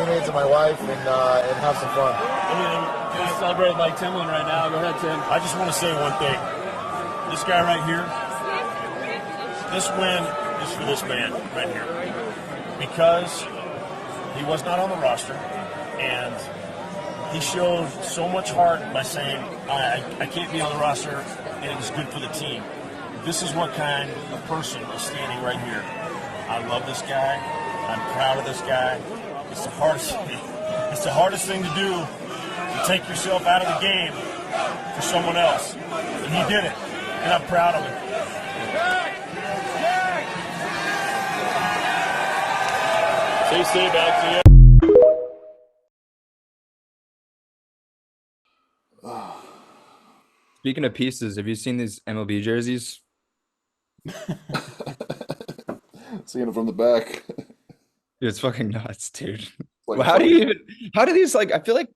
teammates and my wife and have some fun. I mean, going to celebrate like Timlin right now. Go ahead, Tim. I just want to say one thing. This guy right here, this win is for this man right here. Because he was not on the roster, and he showed so much heart by saying, I can't be on the roster, and it was good for the team. This is what kind of person is standing right here. I love this guy. I'm proud of this guy. It's the hardest thing to do, to take yourself out of the game for someone else. And he did it, and I'm proud of him. Stay back to you. Speaking of pieces, have you seen these MLB jerseys? Seeing it from the back. Dude, it's fucking nuts, dude. Like, Well, how do these, like, I feel like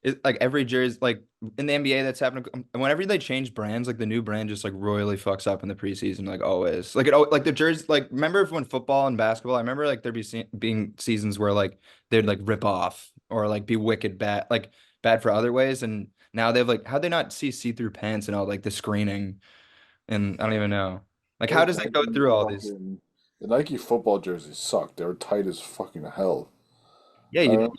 it, like every jersey, like in the NBA that's happening, whenever they change brands, like the new brand just like royally fucks up in the preseason, like always. Like the jersey, like remember when football and basketball, I remember like being seasons where like they'd like rip off or like be wicked bad, like bad for other ways. And now they've like, how'd they not see-through pants and all like the screening? And I don't even know. Like, how does that go through all these? The Nike football jerseys suck. They were tight as fucking hell. Yeah, I you remember,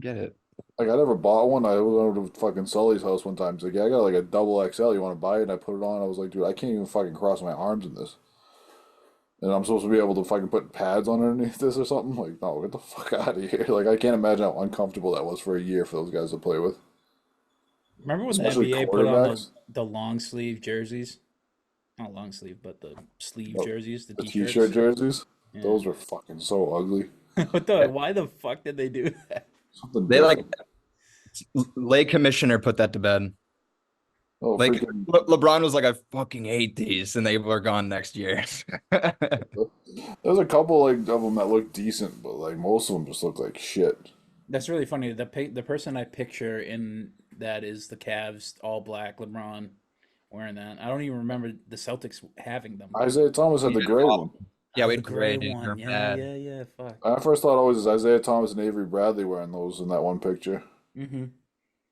get it. like, I never bought one. I went over to fucking Sully's house one time. He's like, yeah, I got like a double XL. You want to buy it? And I put it on. I was like, dude, I can't even fucking cross my arms in this. And I'm supposed to be able to fucking put pads on underneath this or something? Like, no, get the fuck out of here. Like, I can't imagine how uncomfortable that was for a year for those guys to play with. Remember when the Especially NBA put on quarterbacks. the long sleeve jerseys? Not long sleeve, but the sleeve Oh, jerseys, the The t-shirts. t-shirt jerseys, Yeah. those were fucking so ugly. Why the fuck did they do that? Something They like different. lay commissioner put that to bed. Oh, Like freaking. LeBron was like, I fucking hate these, and they were gone next year. There's a couple like of them that look decent, but like most of them just look like shit. That's really funny. The person I picture in that is the Cavs all black LeBron wearing that. I don't even remember the Celtics having them. Isaiah Thomas had the gray one. Yeah, Oh, we the had gray, gray dude. one. They're Yeah, bad. yeah. Fuck. I first thought always is Isaiah Thomas and Avery Bradley wearing those in that one picture. Mm-hmm.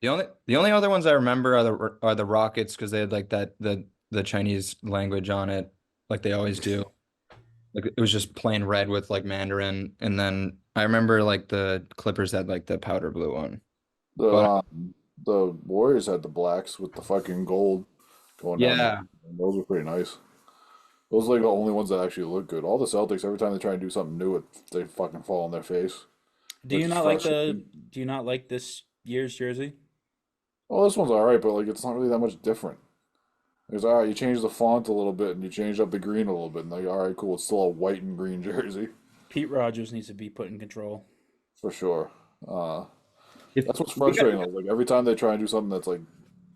The only other ones I remember are the Rockets because they had like the Chinese language on it, like they always do. Like it was just plain red with like Mandarin, and then I remember like the Clippers had like the powder blue one. The But the Warriors had the blacks with the fucking gold going down there. yeah, And those were pretty nice. Those are like the only ones that actually look good. All the Celtics, every time they try and do something new, they fucking fall on their face. Do Which you is not like frustrating. Do you not like this year's jersey? Oh, this one's all right, but like it's not really that much different. It's all right. You change the font a little bit and you change up the green a little bit, and like, all right, cool. It's still a white and green jersey Pete Rogers needs to be put in control. for sure. if That's what's we got, frustrating. Though. Like every time they try and do something that's like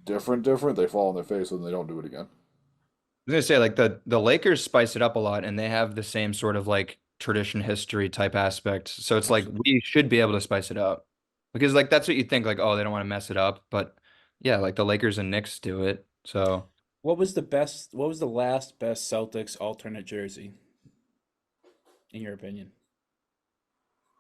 different, they fall on their face and they don't do it again. I was gonna say like the Lakers spice it up a lot, and they have the same sort of like tradition history type aspect. So it's like we should be able to spice it up because like that's what you think like, oh, they don't want to mess it up, but yeah, like the Lakers and Knicks do it. So What was the best? What was the last best Celtics alternate jersey, in your opinion?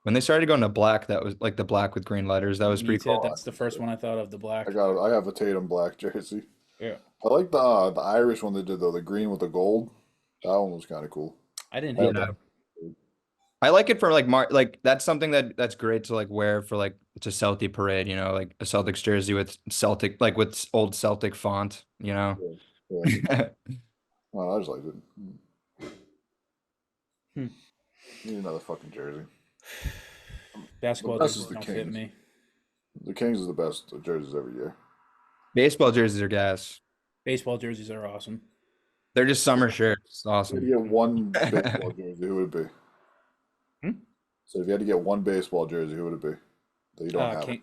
when they started going to black, that was like the black with green letters. That was Me pretty too. cool. That's the first one I thought of. The black. I have a Tatum black jersey. Yeah. I like the Irish one they did though, the green with the gold. That one was kind of cool. I didn't I hate have Yeah. that. that. I like it for like like that's something that's great to like wear for like it's a Celtic parade, you know, like a Celtics jersey with Celtic like with old Celtic font, you know. Yeah, yeah. Well, I just liked it. Hmm. Need another fucking jersey. The Basketball best jerseys is the don't fit Kings. me. The Kings is the best jerseys every year. Baseball jerseys are gas. Baseball jerseys are awesome. They're just summer shirts. It's If you had to awesome. get one baseball jersey, who would it be? Hmm? So if you had to get one baseball jersey, who would it be? That you don't have. Ken,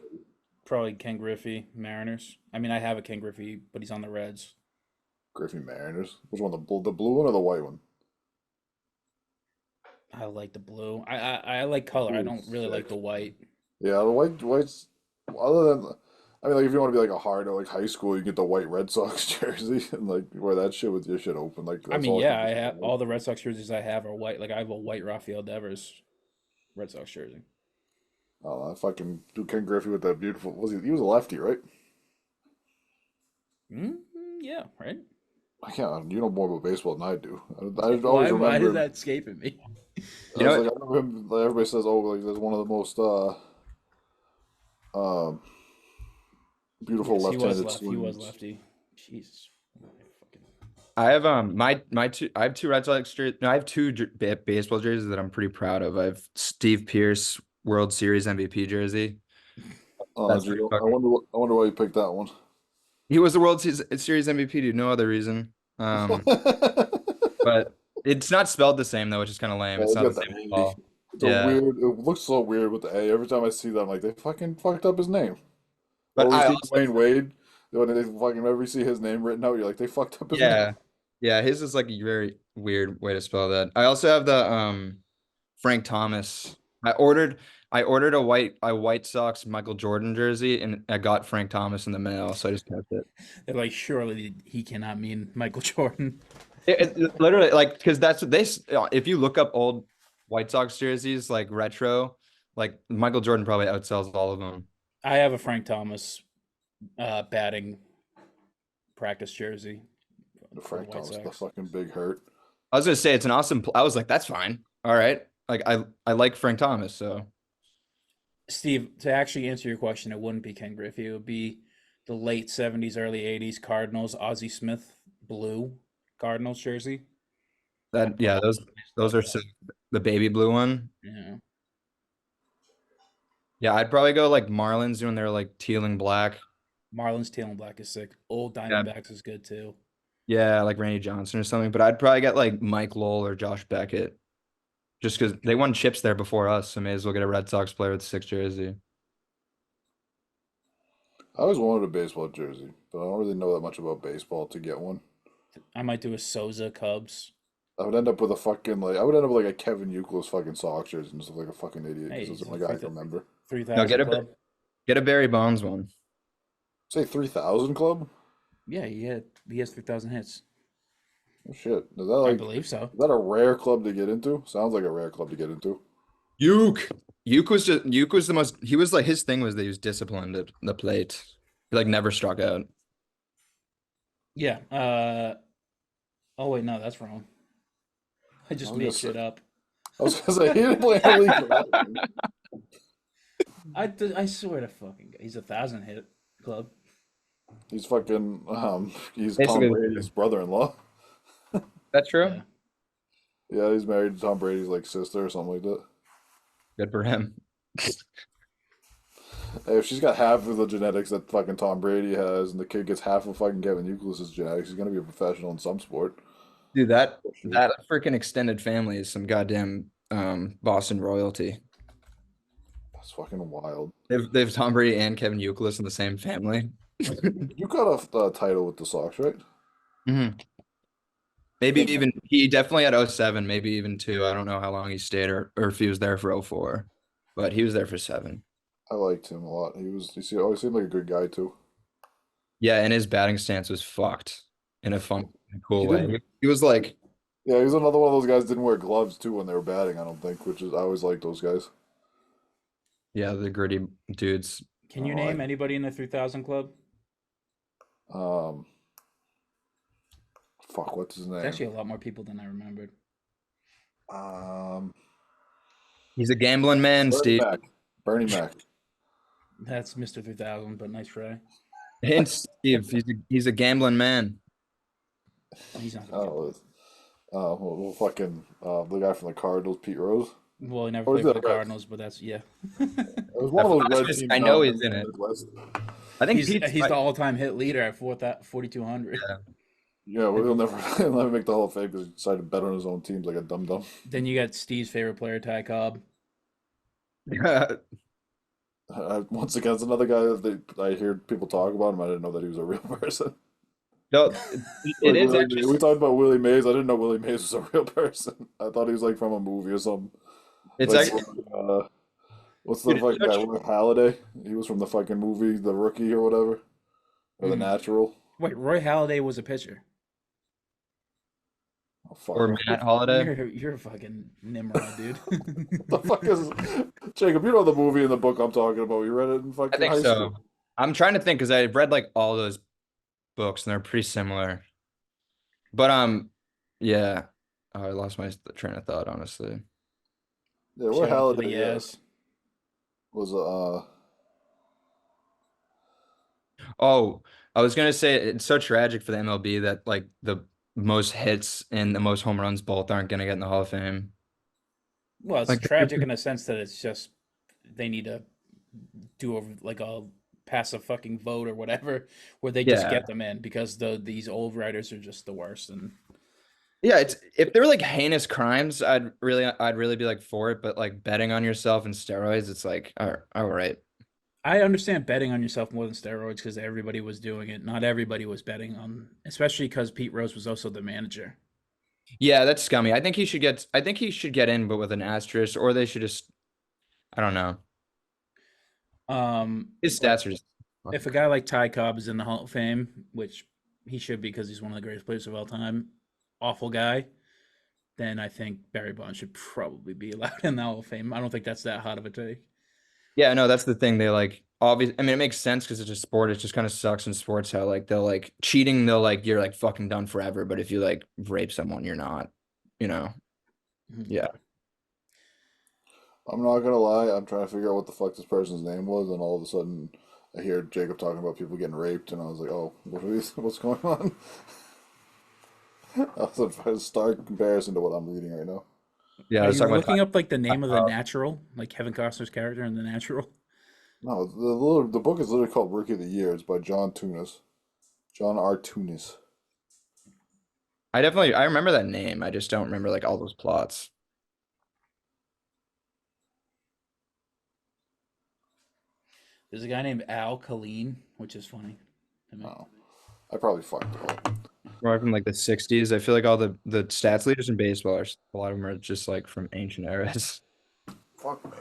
probably Ken Griffey, Mariners. I mean, I have a Ken Griffey, but he's on the Reds. Griffey Mariners. Which one? The blue one or the white one? I like the blue. I like color. I Blue don't is really like sick. the white. Yeah, the white's other than I mean like if you want to be like a hard like high school, you get the white Red Sox jersey and like wear that shit with your shit open. Like I that's mean, all yeah, can I do. have all the Red Sox jerseys I have are white. Like I have a white Rafael Devers Red Sox jersey. Oh, I fucking do Ken Griffey with that beautiful. Was he? He was a lefty, right? Mm, yeah, right. I can't. You know more about baseball than I do. I always Why remember is him. that escaping me? I You know was what? like, I remember him. Like, everybody says, "Oh, like that's one of the most um beautiful Yes, he was left-handed left. He was swings." lefty. Jesus. Fucking- I have my two I have two Red Sox jerseys. No, I have two baseball jerseys that I'm pretty proud of. I have Steve Pierce World Series MVP jersey. Oh, That's gee, pretty I fucking. wonder. I wonder why you picked that one. He was the Series MVP, dude. No other reason. But it's not spelled the same though, which is kind of lame. Yeah, It's it's not got the the same at A. all. It's a Yeah, weird. It looks so weird with the A. Every time I see that, I'm like, they fucking fucked up his name. but Or we I see also Dwayne Wade. When they fucking whenever you see his name written out, you're like, they fucked up his name. yeah yeah. His is like a very weird way to spell that. I also have the Frank Thomas. I ordered a White Sox Michael Jordan jersey and I got Frank Thomas in the mail, so I just kept it. They're like, surely he cannot mean Michael Jordan. It literally like because that's what if you look up old White Sox jerseys like retro, like Michael Jordan probably outsells all of them. I have a Frank Thomas batting practice jersey for the Frank White Thomas, the Sox. fucking big hurt. I was gonna say it's an awesome. I was like, that's fine. All right. Like I like Frank Thomas, so Steve, to actually answer your question, it wouldn't be Ken Griffey. It would be the late 70s, early 80s Cardinals, Ozzie Smith blue Cardinals jersey. that I'd yeah, probably those are sick. The baby blue one. yeah. Yeah, I'd probably go like Marlins when they're like teal and black. Marlins teal and black is sick. Old Yeah, Diamondbacks is good too. yeah, like Randy Johnson or something. But I'd probably get like Mike Lowell or Josh Beckett just because they won chips there before us, so may as well get a Red Sox player with 6 jersey. I always wanted a baseball jersey, but I don't really know that much about baseball to get one. I might do a Souza Cubs. I would end up with a fucking like I would end up with like a Kevin Youkilis fucking Sox jersey and just look like a fucking idiot Hey, because he's that's a the only guy I can remember. No, 3,000 club. get a Barry Bonds one. Say 3,000 club? Yeah, he has 3,000 hits. Oh shit. I believe so. Is that a rare club to get into? Sounds like a rare club to get into. Uke was the most. He was like his thing was that he was disciplined at the plate. He like never struck out. Yeah. Oh wait, no, that's wrong. I I just was made gonna shit say, up. I was gonna say he didn't play in the league for that long. I swear to fucking God, he's 1,000 hit club. He's fucking he's Tom Basically, Brady's brother-in-law. that's true. Yeah. Yeah, he's married to Tom Brady's like sister or something like that. Good for him. Hey, if she's got half of the genetics that fucking Tom Brady has, and the kid gets half of fucking Kevin Youkilis' genetics, he's gonna be a professional in some sport. Dude, that For sure. that freaking extended family is some goddamn Boston royalty. That's fucking wild. They've Tom Brady and Kevin Youkilis in the same family. You got a title with the Sox, right? Mhm. Maybe Think even he definitely had 07, maybe even two. I don't know how long he stayed or if he was there for 04, but he was there for 7. I liked him a lot. He always seemed like a good guy too. Yeah, and his batting stance was fucked in a fun, cool He way. didn't. He was like, Yeah, he was another one of those guys that didn't wear gloves too when they were batting. I don't think, which is I always like those guys. yeah, the gritty dudes. I Can don't you know, name anybody in the 3,000 club? um, fuck, what's his It's name? actually a lot more people than I remembered. Um, He's a gambling man, Bernie Steve. Mac. Bernie Mac. That's Mr. 3,000, but nice try. And Steve, he's a gambling man. He's not gonna get Oh, fucking the guy from the Cardinals, Pete Rose. well, he never Or is played for it the Reds? Cardinals, but that's yeah. It was one of those red teams. I know down he's in in the it. Midwest. I think He's the all-time hit leader at 4,200. Yeah, well, he'll never make the Hall of Fame because he decided to bet on his own teams like a dum dum. Then you got Steve's favorite player, Ty Cobb. Once again, it's another guy that I hear people talk about him. I didn't know that he was a real person. No, it Like is Willie Mays. actually. We talked about Willie Mays. I didn't know Willie Mays was a real person. I thought he was like from a movie or something. It's Like, actually. what's the Dude, fucking guy? Roy Halladay. He was from the fucking movie The Rookie or whatever, or The Mm. Natural. Wait, Roy Halladay was a pitcher. Oh, fuck. or Matt Holiday. You're a fucking Nimrod, dude. The fuck. Or Matt Holiday. You're a fucking Nimrod, dude. The fuck is Jacob? You know the movie and the book I'm talking about. You read it in I fucking think high so. school. I'm trying to think because I read like all those books and they're pretty similar. But yeah. Oh, I lost my train of thought, honestly. Yeah, what Shout out to the Halliday yes. was Oh, I was gonna say it's so tragic for the MLB that like the most hits and the most home runs both aren't gonna get in the Hall of Fame. Well, it's Like, tragic in the sense that it's just they need to do like a pass a fucking vote or whatever, where they just yeah, get them in because these old writers are just the worst. And yeah. It's if they were like heinous crimes, I'd really be like for it. But like betting on yourself and steroids, it's like, all right. I understand betting on yourself more than steroids because everybody was doing it. Not everybody was betting on, especially because Pete Rose was also the manager. Yeah, that's scummy. I think he should get in, but with an asterisk, or they should just. I don't know. His But stats are just. if a guy like Ty Cobb is in the Hall of Fame, which he should be because he's one of the greatest players of all time, awful guy, then I think Barry Bonds should probably be allowed in the Hall of Fame. I don't think that's that hot of a take. Yeah, no, that's the thing. They like obvious. I mean, it makes sense because it's a sport. It just kind of sucks in sports how like they'll like cheating. They'll like you're like fucking done forever. But if you like rape someone, you're not. You know. Mhm. Yeah. I'm not gonna lie, I'm trying to figure out what the fuck this person's name was, and all of a sudden I hear Jacob talking about people getting raped, and I was like, oh, what are these? What's going on? That's a stark comparison to what I'm reading right now. Yeah. I Are was you talking about. looking up like the name of the natural, like Kevin Costner's character in The Natural? No, the book is literally called Rookie of the Year. It's by John Tunis, John R. Tunis. I remember that name. I just don't remember like all those plots. There's a guy named Al Colleen, which is funny to me. Oh, I probably fucked it up. Right from like the '60s. I feel like all the stats leaders in baseball are a lot of them are just like from ancient eras. Fuck me.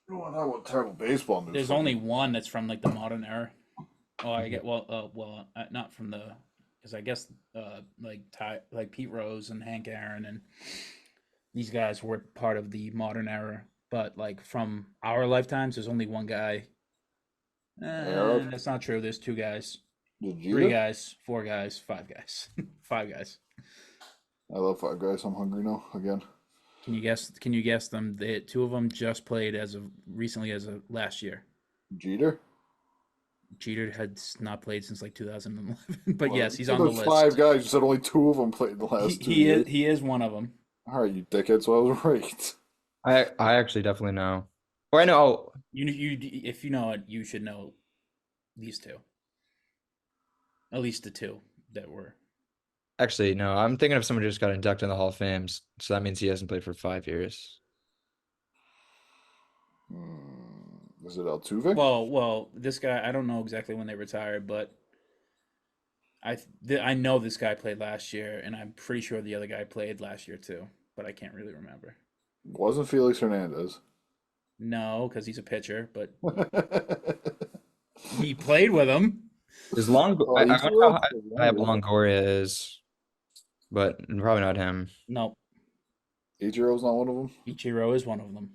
You don't want to talk about terrible baseball news. There's only one that's from like the modern era. Oh, I get not from the because I guess like Pete Rose and Hank Aaron and these guys were part of the modern era. But like from our lifetimes, there's only one guy. Arab? That's not true. There's two guys, Did three you? guys, four guys, five guys, five guys. I love Five Guys. I'm hungry now again. Can you guess? Can you guess them? Two of them just played as of recently as of last year. Jeter? Jeter had not played since like 2011, but Well, yes, he's you on the said list. Five guys. You said only two of them played in the last 2 years. He is one of them. All right, you dickhead. So I was right. I actually definitely know. Or I know. Oh, You if you know it, you should know these two. At least the two that were. actually, no. I'm thinking of someone who just got inducted in the Hall of Fame, so that means he hasn't played for 5 years. Is it Altuve? Well, this guy I don't know exactly when they retired, but I know this guy played last year, and I'm pretty sure the other guy played last year too, but I can't really remember. Wasn't Felix Hernandez? No, because he's a pitcher, but he played with him. Is Long? Oh, I wonder how Ichiro? high up Longoria is, but probably not him. No, Ichiro's not one of them. Ichiro is one of them.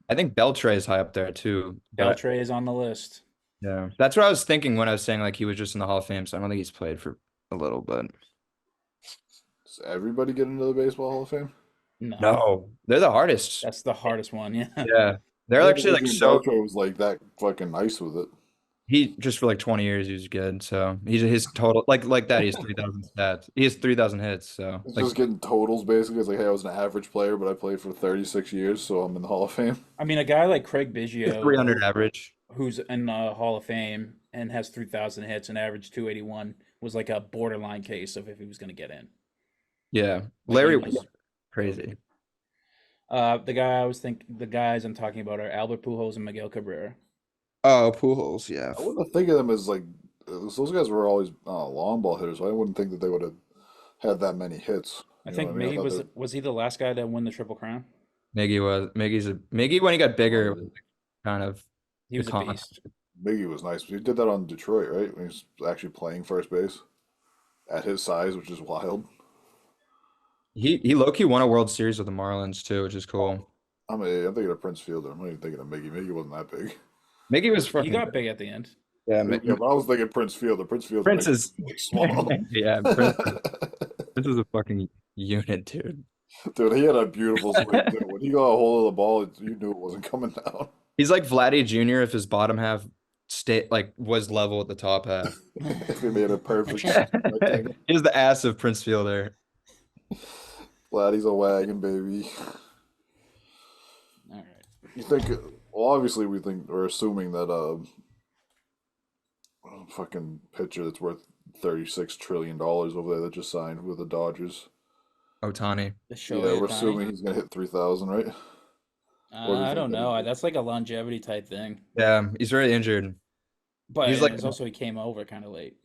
I think Beltre is high up there too. But Beltre is on the list. yeah, that's what I was thinking when I was saying like he was just in the Hall of Fame. So I don't think he's played for a little bit. Does everybody get into the Baseball Hall of Fame? No, No, they're the hardest. that's the hardest one. Yeah. Yeah, they're I actually think like Adrian so. Beltre was like that fucking nice with it. He just for like 20 years he was good. So he's his total like that. He has 3,000 stats. He has 3,000 hits. So It's like just getting totals basically. It's like, hey, I was an average player, but I played for 36 years, so I'm in the Hall of Fame. I mean, a guy like Craig he has Biggio, 300 average. who's in the Hall of Fame and has 3,000 hits and average 281, was like a borderline case of if he was going to get in. Yeah, Like Larry he was. crazy. The guys I'm talking about are Albert Pujols and Miguel Cabrera. Oh, Pujols, yeah. I wouldn't think of them as like those guys were always long ball hitters, so I wouldn't think that they would have had that many hits. I You know think what I mean? I Miggy thought was he the last guy to win the Triple Crown? Miggy when he got bigger was kind of He the was a con. beast. Miggy was nice. He did that on Detroit, right? When he was actually playing first base at his size, which is wild. He low key won a World Series with the Marlins too, which is cool. I'm thinking of Prince Fielder. I'm not even thinking of Miggy. Miggy wasn't that big. Mickey was He fucking got big at the end. yeah. Yeah, but I was thinking Prince Fielder. Prince Fielder Prince makes is me like small. yeah. Prince is a fucking unit, dude. Dude, he had a beautiful swing too. When he got a hold of the ball, you knew it wasn't coming down. He's like Vladdy Jr. if his bottom half stayed like was level with the top half. If he made a perfect rectangle. He's the ass of Prince Fielder. Vladdy's a wagon, baby. All right. You think? Well, obviously, we're assuming that fucking pitcher that's worth $36 trillion over there that just signed with the Dodgers. Otani. The show. Yeah, we're assuming he's gonna hit 3,000, right? Or do you I think don't that know. he- That's like a longevity type thing. Yeah, he's very injured. But He's like- it's also he came over kind of late.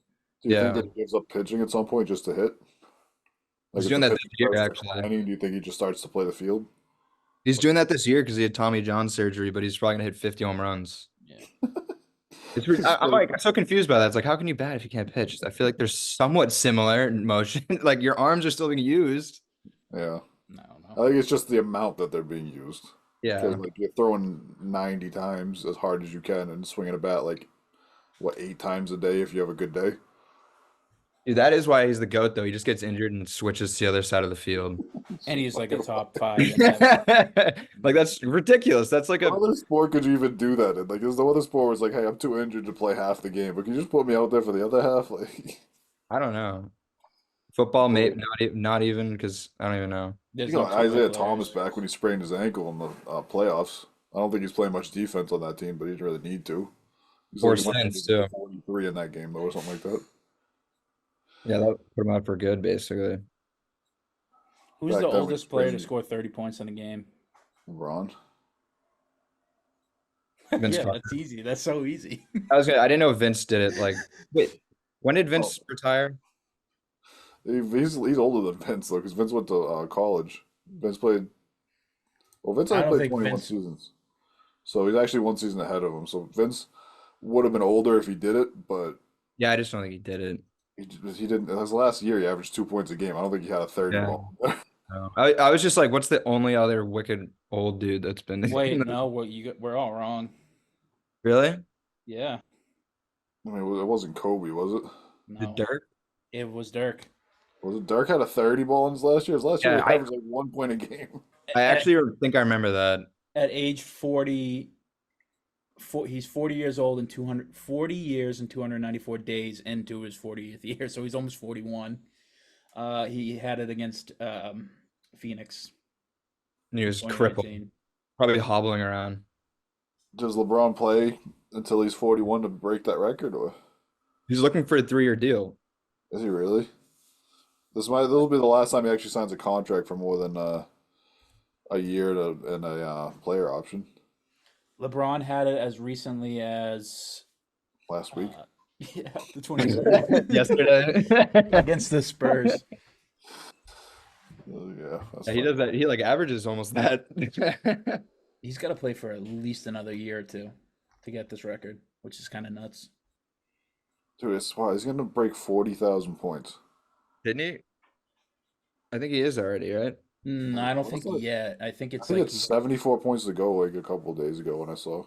Do you Yeah. think that he gives up pitching at some point just to hit? He's if doing the that pitching this year, starts actually. declining, do you think he just starts to play the field? He's doing that this year because he had Tommy John surgery, but he's probably gonna hit 50 home runs. Yeah. I'm like so confused by that. It's like, how can you bat if you can't pitch? I feel like they're somewhat similar in motion. Like your arms are still being used. Yeah, I don't I know. think it's just the amount that they're being used. Yeah. Because like you're throwing 90 times as hard as you can and swinging a bat like what 8 times a day if you have a good day. Dude, that is why he's the GOAT, though. He just gets injured and switches to the other side of the field. And he's like a top 5. in that. Like, that's ridiculous. That's like What a. other sport could you even do that in? Like, there's no other sport where it's like, hey, I'm too injured to play half the game, but can you just put me out there for the other half? Like, I don't know. Football, maybe not even because I don't even know. There's you got no two Isaiah players. Thomas back when he sprained his ankle in the playoffs. I don't think he's playing much defense on that team, but he didn't really need to. He's Or he went sense, to too. 43 in that game, though, or something like that. Yeah, that would put him out for good, basically. Who's Back the then we oldest player to sprained- score 30 points in a game? LeBron. Vince Yeah, Carter. that's easy. That's so easy. I didn't know Vince did it. Like, wait, when did Vince retire? He's older than Vince, though, because Vince went to college. Vince played. Well, Vince I only don't played think 21 Vince- seasons. So he's actually one season ahead of him. So Vince would have been older if he did it, but Yeah, I just don't think he did it. he didn't. His last year, he averaged 2 points a game. I don't think he had a 30 Yeah. ball. No. I was just like, what's the only other wicked old dude that's been Wait, no, we're all wrong. Really? Yeah. I mean, it wasn't Kobe, was it? The No. Dirk? It was Dirk. Was it Dirk had a 30 ball in his last year? His last year, Yeah, he averaged like 1 point a game. I actually think I remember that. At age 40, he's 40 years old and 40 years and 294 days into his 40th year, so he's almost 41. He had it against Phoenix. And he was crippled, 2019. probably hobbling around. Does LeBron play until he's 41 to break that record, or He's looking for a 3-year deal. is he really? This will be the last time he actually signs a contract for more than a year and a player option. LeBron had it as recently as Last week. yeah, the 27th Yesterday. against the Spurs. Yeah, that's Yeah, he fine. does that. He like averages almost that. He's got to play for at least another year or two to get this record, which is kind of nuts. Dude, it's why he's gonna break 40,000 points. Didn't he? I think he is already, right? I don't think What's that? yet. I think I it's think like it's 74 points to go like a couple of days ago when I saw.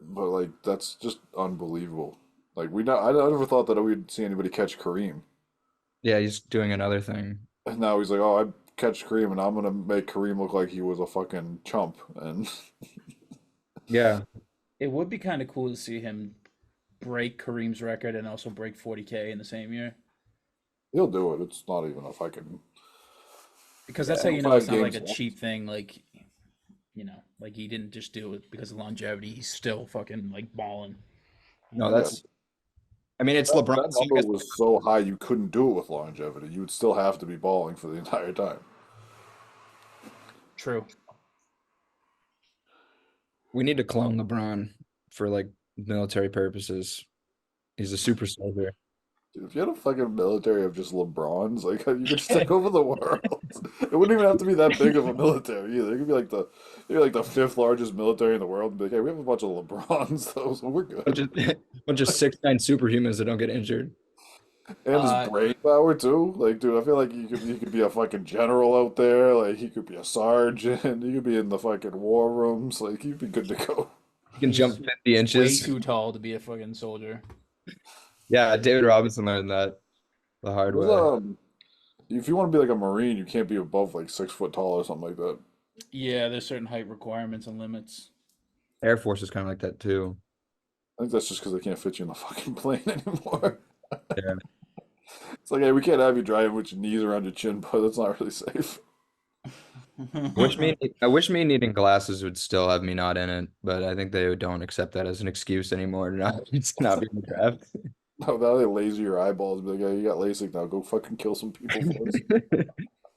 But like that's just unbelievable. Like I never thought that we'd see anybody catch Kareem. Yeah, he's doing another thing. And now he's like, oh, I catch Kareem and I'm gonna make Kareem look like he was a fucking chump. And Yeah. it would be kind of cool to see him break Kareem's record and also break 40K in the same year. he'll do it. It's not even a fucking. Because that's Yeah, how you know 5 it's not like a games left. cheap thing. Like, like he didn't just do it because of longevity. He's still fucking like balling. No, that's. I mean, it's LeBron. That number was so high you couldn't do it with longevity. You would still have to be balling for the entire time. True. We need to clone LeBron for like military purposes. He's a super soldier. Dude, if you had a fucking military of just LeBrons, like you could just take over the world. It wouldn't even have to be that big of a military either. It could be like the 5th largest military in the world and be like, hey, we have a bunch of LeBrons, though, so we're good. Bunch of 6'9" superhumans that don't get injured. And his Uh, brain power too. Like, dude, I feel like he could be a fucking general out there. Like, he could be a sergeant. He could be in the fucking war rooms. Like, he'd be good to go. You can jump he's 50 way inches. too tall to be a fucking soldier. Yeah, David Robinson learned that the hard There's way. if you want to be like a Marine, you can't be above like 6 foot tall or something like that. Yeah, there's certain height requirements and limits. Air Force is kind of like that too. I think that's just because they can't fit you in the fucking plane anymore. Yeah. It's like, hey, we can't have you driving with your knees around your chin, but that's not really safe. I wish me needing glasses would still have me not in it, but I think they don't accept that as an excuse anymore to not to not be in the draft. Now they laser your eyeballs. Be like, hey, you got LASIK now. Go fucking kill some people for us.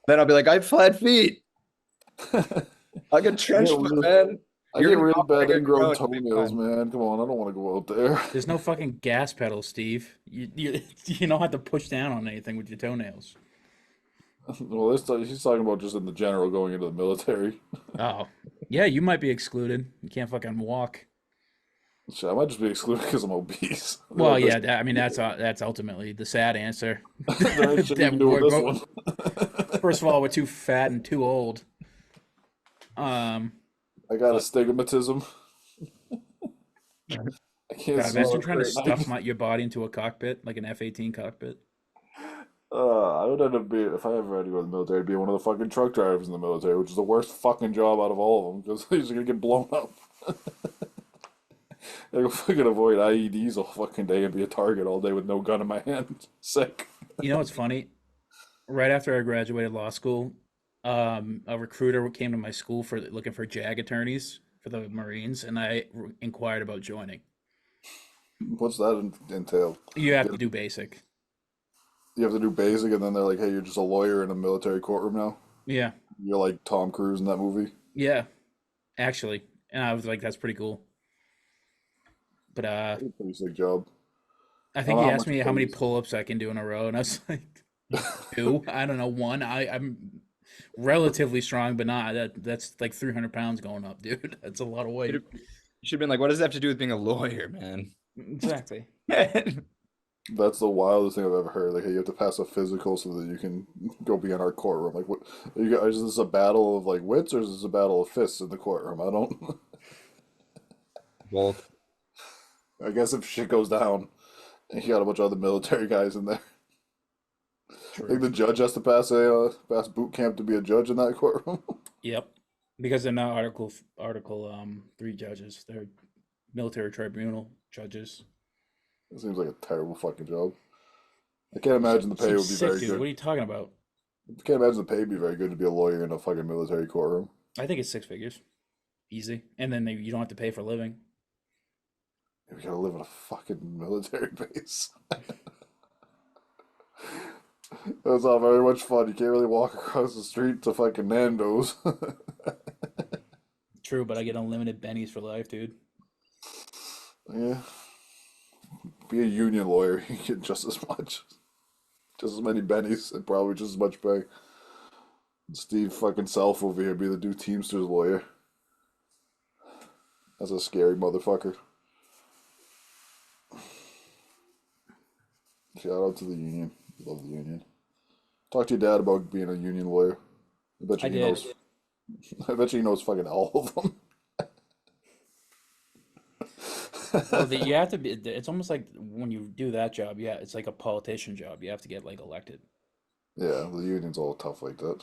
Then I'll be like, I have flat feet. I I get trench get foot, really, man. I You're get gonna really go bad like a ingrown grown big toenails, time. man. Come on, I don't want to go out there. There's no fucking gas pedal, Steve. You don't have to push down on anything with your toenails. Well, he's talking about just in the general going into the military. Oh, yeah, you might be excluded. You can't fucking walk. Shit, I might just be excluded because I'm obese. Well, yeah, I mean that's ultimately the sad answer. There ain't shit you That can do with we're this go- one. First of all, we're too fat and too old. Um, I got astigmatism. I can't God, see imagine straight trying to stuff night. your body into a cockpit like an F-18 cockpit. I would end up being, if I ever had to go to the military, be one of the fucking truck drivers in the military, which is the worst fucking job out of all of them because you're just gonna get blown up. I go fucking avoid IEDs all fucking day and be a target all day with no gun in my hand. Sick. You know what's funny? Right after I graduated law school, a recruiter came to my school for looking for JAG attorneys for the Marines, and I inquired about joining. What's that entail? You have to You do basic. you have to do basic, and then they're like, "Hey, you're just a lawyer in a military courtroom now. Yeah, You're like Tom Cruise in that movie." yeah, actually, and I was like, that's pretty cool. But That's a pretty sick job. I I don't think know he how asked much me it how many pays. pull-ups I can do in a row, and I was like, two. I don't know, one. I'm relatively strong, but not that's like 300 pounds going up, dude. That's a lot of weight. You should have been like, what does that have to do with being a lawyer, man? Exactly. That's the wildest thing I've ever heard. Like, hey, you have to pass a physical so that you can go be in our courtroom. Like, what? Is this a battle of like wits or is this a battle of fists in the courtroom? I don't. Both. I guess if shit goes down, and you got a bunch of other military guys in there. I think True. the judge has to pass boot camp to be a judge in that courtroom. Yep. Because they're not Article 3 judges. They're military tribunal judges. It seems like a terrible fucking job. I can't imagine the pay Seems would be sick, very dude. What good. are you talking about? I can't imagine the pay would be very good to be a lawyer in a fucking military courtroom. I think it's six figures. Easy. And then you don't have to pay for living. We gotta live in a fucking military base. That's not very much fun. You can't really walk across the street to fucking Nando's. True, but I get unlimited bennies for life, dude. Yeah. Be a union lawyer, you get just as much. Just as many bennies and probably just as much pay. Steve fucking Self over here be the new Teamsters lawyer. That's a scary motherfucker. Shout out to the union. Love the union. Talk to your dad about being a union lawyer. I bet I you he did. knows. I bet you he knows fucking all of them. Well, you have to be. It's almost like when you do that job, yeah, it's like a politician job. You have to get like elected. Yeah, the union's all tough like that.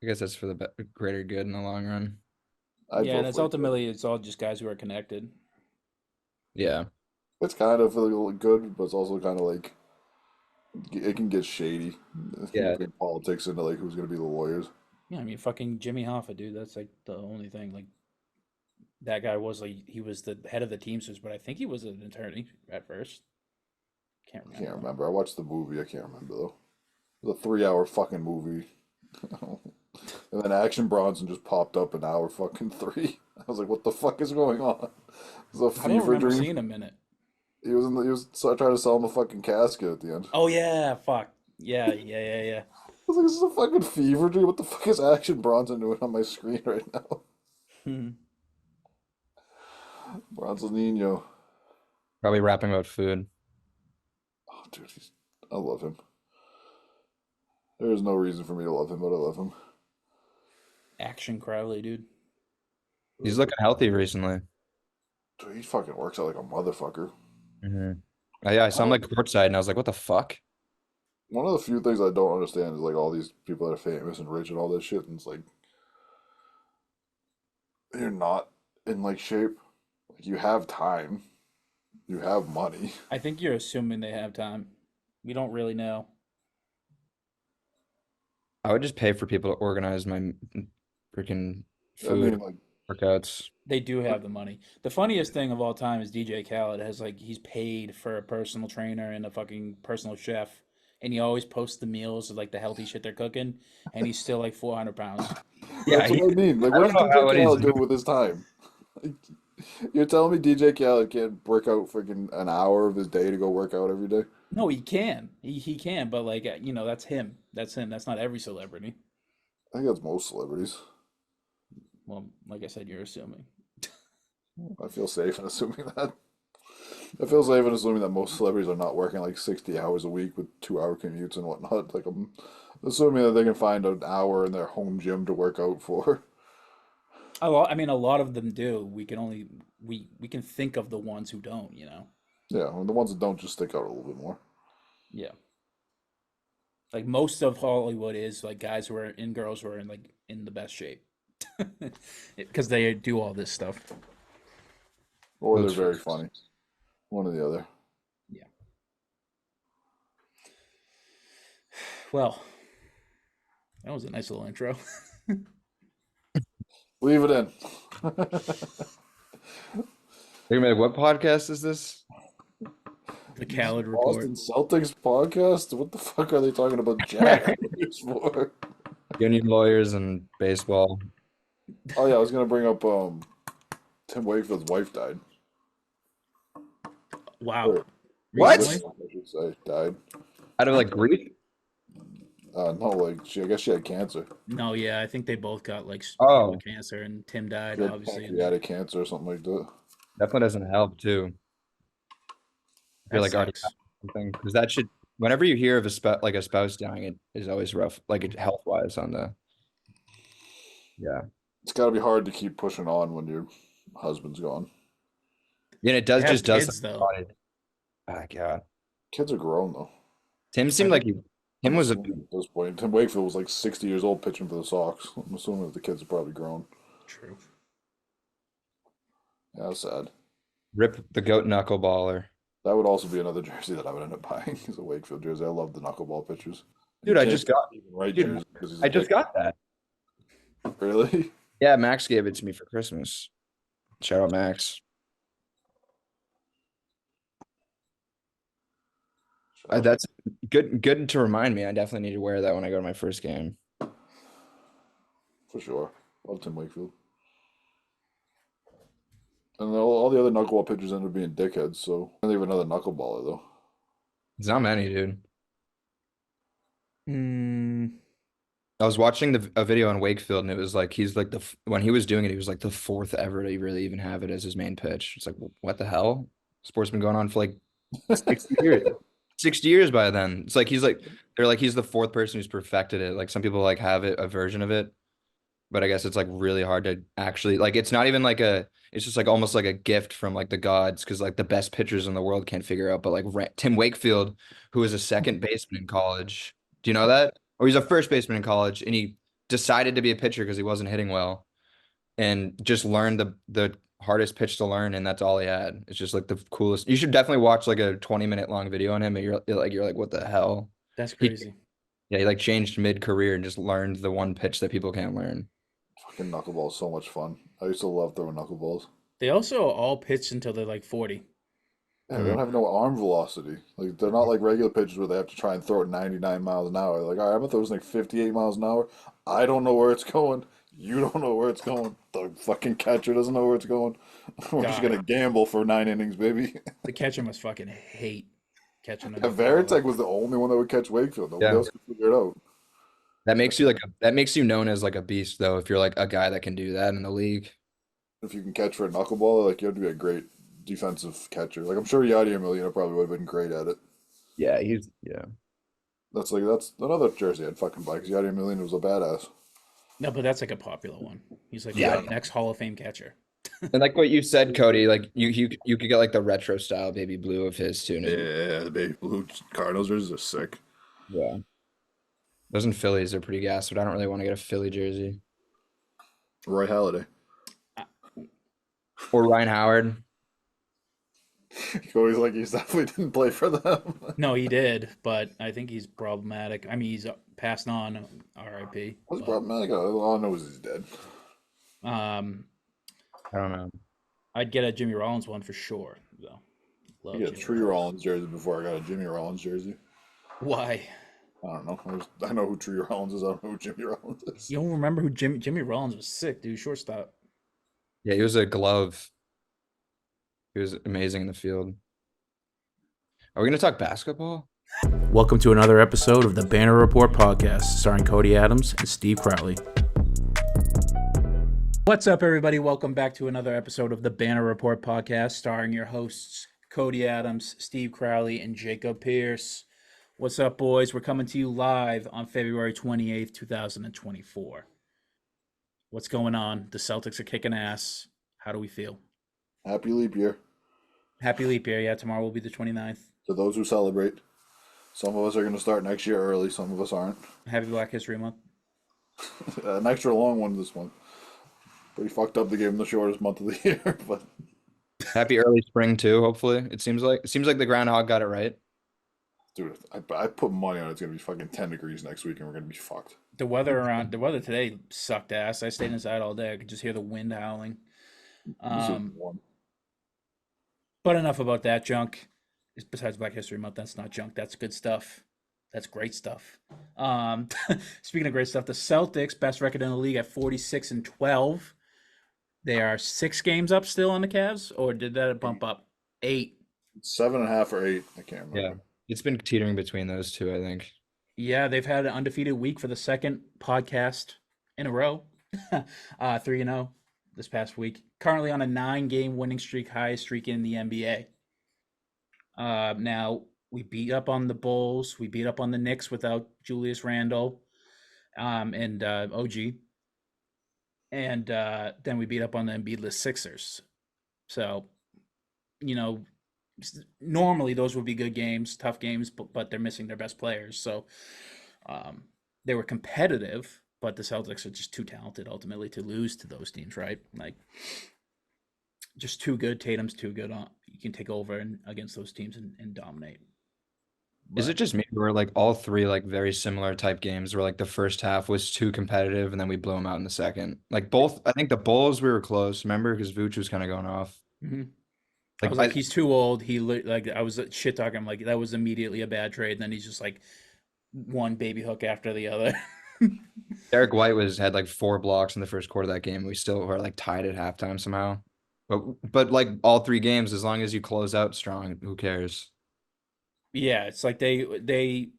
I guess that's for the greater good in the long run. I'd Yeah, and vote it's for it too. ultimately it's all just guys who are connected. Yeah. It's kind of really good, but it's also kind of like it can get shady. You Yeah. bring politics into like who's gonna be the lawyers. Yeah, I mean, fucking Jimmy Hoffa, dude. That's like the only thing. Like that guy was like he was the head of the Teamsters, but I think he was an attorney at first. Can't I can't remember. remember. I watched the movie. I can't remember though. It was a 3 hour fucking movie. And then Action Bronson just popped up in hour fucking three. I was like, what the fuck is going on? It's a I don't fever remember dream. seeing him in it. He was trying to sell him a fucking casket at the end. Oh yeah, fuck. Yeah. I was like, this is a fucking fever dream. What the fuck is Action Bronson doing on my screen right now? Hmm. Bronson Nino. Probably rapping about food. Dude, I love him. There is no reason for me to love him, but I love him. Action Crowley, dude. He's looking healthy recently. Dude, he fucking works out like a motherfucker. Hmm. Yeah, I saw him like courtside, and I was like, "What the fuck?" One of the few things I don't understand is like all these people that are famous and rich and all this shit, and it's like you're not in like shape. Like you have time, you have money. I think you're assuming they have time. We don't really know. I would just pay for people to organize my freaking I mean, food like workouts. They do have the money. The funniest thing of all time is DJ Khaled has like he's paid for a personal trainer and a fucking personal chef, and he always posts the meals of like the healthy shit they're cooking, and he's still like 400 pounds. Yeah, that's what I mean. Like, I what don't does know DJ what he's Khaled do doing. with his time? Like, you're telling me DJ Khaled can't work out freaking an hour of his day to go work out every day? No, he can. He can, but like that's him. That's him. That's not every celebrity. I think that's most celebrities. Well, like I said, you're assuming. I feel safe in assuming that. I feel safe in assuming that most celebrities are not working like 60 hours a week with 2 hour commutes and whatnot. Like, I'm assuming that they can find an hour in their home gym to work out for. A lot of them do. We can only we can think of the ones who don't. Yeah, and the ones that don't just stick out a little bit more. Yeah. Like most of Hollywood is like guys who are in girls who are in the best shape because they do all this stuff. Or they're That's very funny. One or the other. Yeah. Well, that was a nice little intro. Leave it in. They're gonna be like, "What podcast is this?" The Khaled Report. Boston Celtics podcast? What the fuck are they talking about Jack for? Union lawyers and baseball. Oh yeah, I was gonna bring up Tim Wakefield's wife died. Wow. Or What? Recently? I should say died. Out of like grief? No, like I guess she had cancer. No, yeah, I think they both got like Oh, cancer, and Tim died She had obviously. pancreatic cancer or something like that. definitely doesn't help too. If you're That like already sucks. have something, because that should. Whenever you hear of a spouse dying, it is always rough, like health wise on the. Yeah. It's got to be hard to keep pushing on when your husband's gone. Yeah, and it They does have just does kids something though. about it. Oh God. Kids are grown though. Tim seemed I like think him I'm was a assuming at this point. Tim Wakefield was like 60 years old pitching for the Sox. I'm assuming that the kids are probably grown. true. Yeah, that's sad. rip the goat knuckleballer. That would also be another jersey that I would end up buying is a Wakefield jersey. I love the knuckleball pitchers. Dude, You I can't just got even write dude, jerseys because he's a I just dick. got that. Really? Yeah, Max gave it to me for Christmas. Shout out Max. That's good to remind me. I definitely need to wear that when I go to my first game. For sure. Love Tim Wakefield. And all the other knuckleball pitchers end up being dickheads, so I leave another knuckleballer though. It's not many, dude. Mm, I was watching a video on Wakefield, and it was like he's like when he was doing it, he was like the fourth ever to really even have it as his main pitch. It's like what the hell? Sport's been going on for like 60 years. 60 years by then. It's like they're like he's the fourth person who's perfected it. Like some people like have it a version of it, but I guess it's like really hard to actually like it's not even like it's just like almost like a gift from like the gods because like the best pitchers in the world can't figure out. But like Tim Wakefield, who was a second baseman in college, do you know that? Or he's a first baseman in college, and he decided to be a pitcher because he wasn't hitting well, and just learned the hardest pitch to learn, and that's all he had. It's just like the coolest. You should definitely watch like a 20-minute long video on him, and you're like, what the hell? that's He crazy. yeah, he like changed mid-career and just learned the one pitch that people can't learn. Fucking knuckleball is so much fun. I used to love throwing knuckleballs. They also all pitch until they're like 40. Yeah, they don't have no arm velocity. Like they're not like regular pitchers where they have to try and throw it 99 miles an hour. Like, all right, I'm gonna throw this like 58 miles an hour. I don't know where it's going. You don't know where it's going. The fucking catcher doesn't know where it's going. We're just God. gonna gamble for 9 innings, baby. The catcher must fucking hate catching a Yeah, knuckleball. Varitek was the only one that would catch Wakefield. Nobody Yeah. else could figure it out. That makes you known as like a beast though, if you're like a guy that can do that in the league. If you can catch for a knuckleball, like you have to be a great defensive catcher. Like I'm sure Yadier Molina probably would have been great at it. Yeah, That's another jersey I'd fucking buy because Yadier Molina was a badass. No, but that's like a popular one. He's like Yeah. the next Hall of Fame catcher. And like what you said, Cody, like you could get like the retro style baby blue of his too. Yeah, the baby blue Cardinals jerseys are sick. Yeah. Those in Phillies are pretty gas, but I don't really want to get a Philly jersey. Roy Halladay. Or Ryan Howard. Cody's like, he definitely didn't play for them. No, he did, but I think he's problematic. I mean, he's passed on, R.I.P. What's but, problematic? All I know is he's dead. Um, I don't know. I'd get a Jimmy Rollins one for sure, though. I Love got a Jimmy Tree Rollins. Rollins jersey before I got a Jimmy Rollins jersey. Why? I don't know. I know who Tree Rollins is. I don't know who Jimmy Rollins is. You don't remember who Jimmy Rollins was sick, dude. Shortstop. Yeah, he was a glove. He was amazing in the field. Are we gonna talk basketball? Welcome to another episode of the Banner Report podcast, starring Cody Adams and Steve Crowley. What's up, everybody? Welcome back to another episode of the Banner Report podcast, starring your hosts Cody Adams, Steve Crowley, and Jacob Pierce. What's up, boys? We're coming to you live on February 28th, 2024. What's going on? The Celtics are kicking ass. How do we feel? Happy leap year Happy leap year. Yeah, tomorrow will be the 29th. to those who celebrate. Some of us are going to start next year early. Some of us aren't. Happy Black History Month. An extra long one this month. Pretty fucked up to give him the shortest month of the year, but Happy early spring too, hopefully. It seems like the groundhog got it right. dude, I put money on it's going to be fucking 10 degrees next week and we're going to be fucked. The weather today sucked ass. I stayed inside all day. I could just hear the wind howling. This is warm. But enough about that junk. Besides Black History Month, that's not junk. That's good stuff. That's great stuff. Speaking of great stuff, the Celtics, best record in the league at 46-12. They are 6 games up still on the Cavs, or did that bump up? 8. 7.5 or 8. I can't remember. Yeah. It's been teetering between those two, I think. Yeah, they've had an undefeated week for the second podcast in a row. 3-0 this past week. Currently on a 9-game winning streak, highest streak in the NBA. Now, we beat up on the Bulls. We beat up on the Knicks without Julius Randle and OG. And then we beat up on the Embiidless Sixers. So, normally those would be good games, tough games, but they're missing their best players. So they were competitive, but the Celtics are just too talented ultimately to lose to those teams, right? Like, just too good. Tatum's too good. You can take over against those teams and dominate. Is it just me where like all three like very similar type games where like the first half was too competitive and then we blew them out in the second? Like both, I think the Bulls we were close, remember? Because Vooch was kind of going off. Mm-hmm. I was like, he's too old. I was shit talking him like that was immediately a bad trade. And then he's just like one baby hook after the other. Derek White had like 4 blocks in the first quarter of that game. We still were like tied at halftime somehow. But like all 3 games, as long as you close out strong, who cares? Yeah, it's like they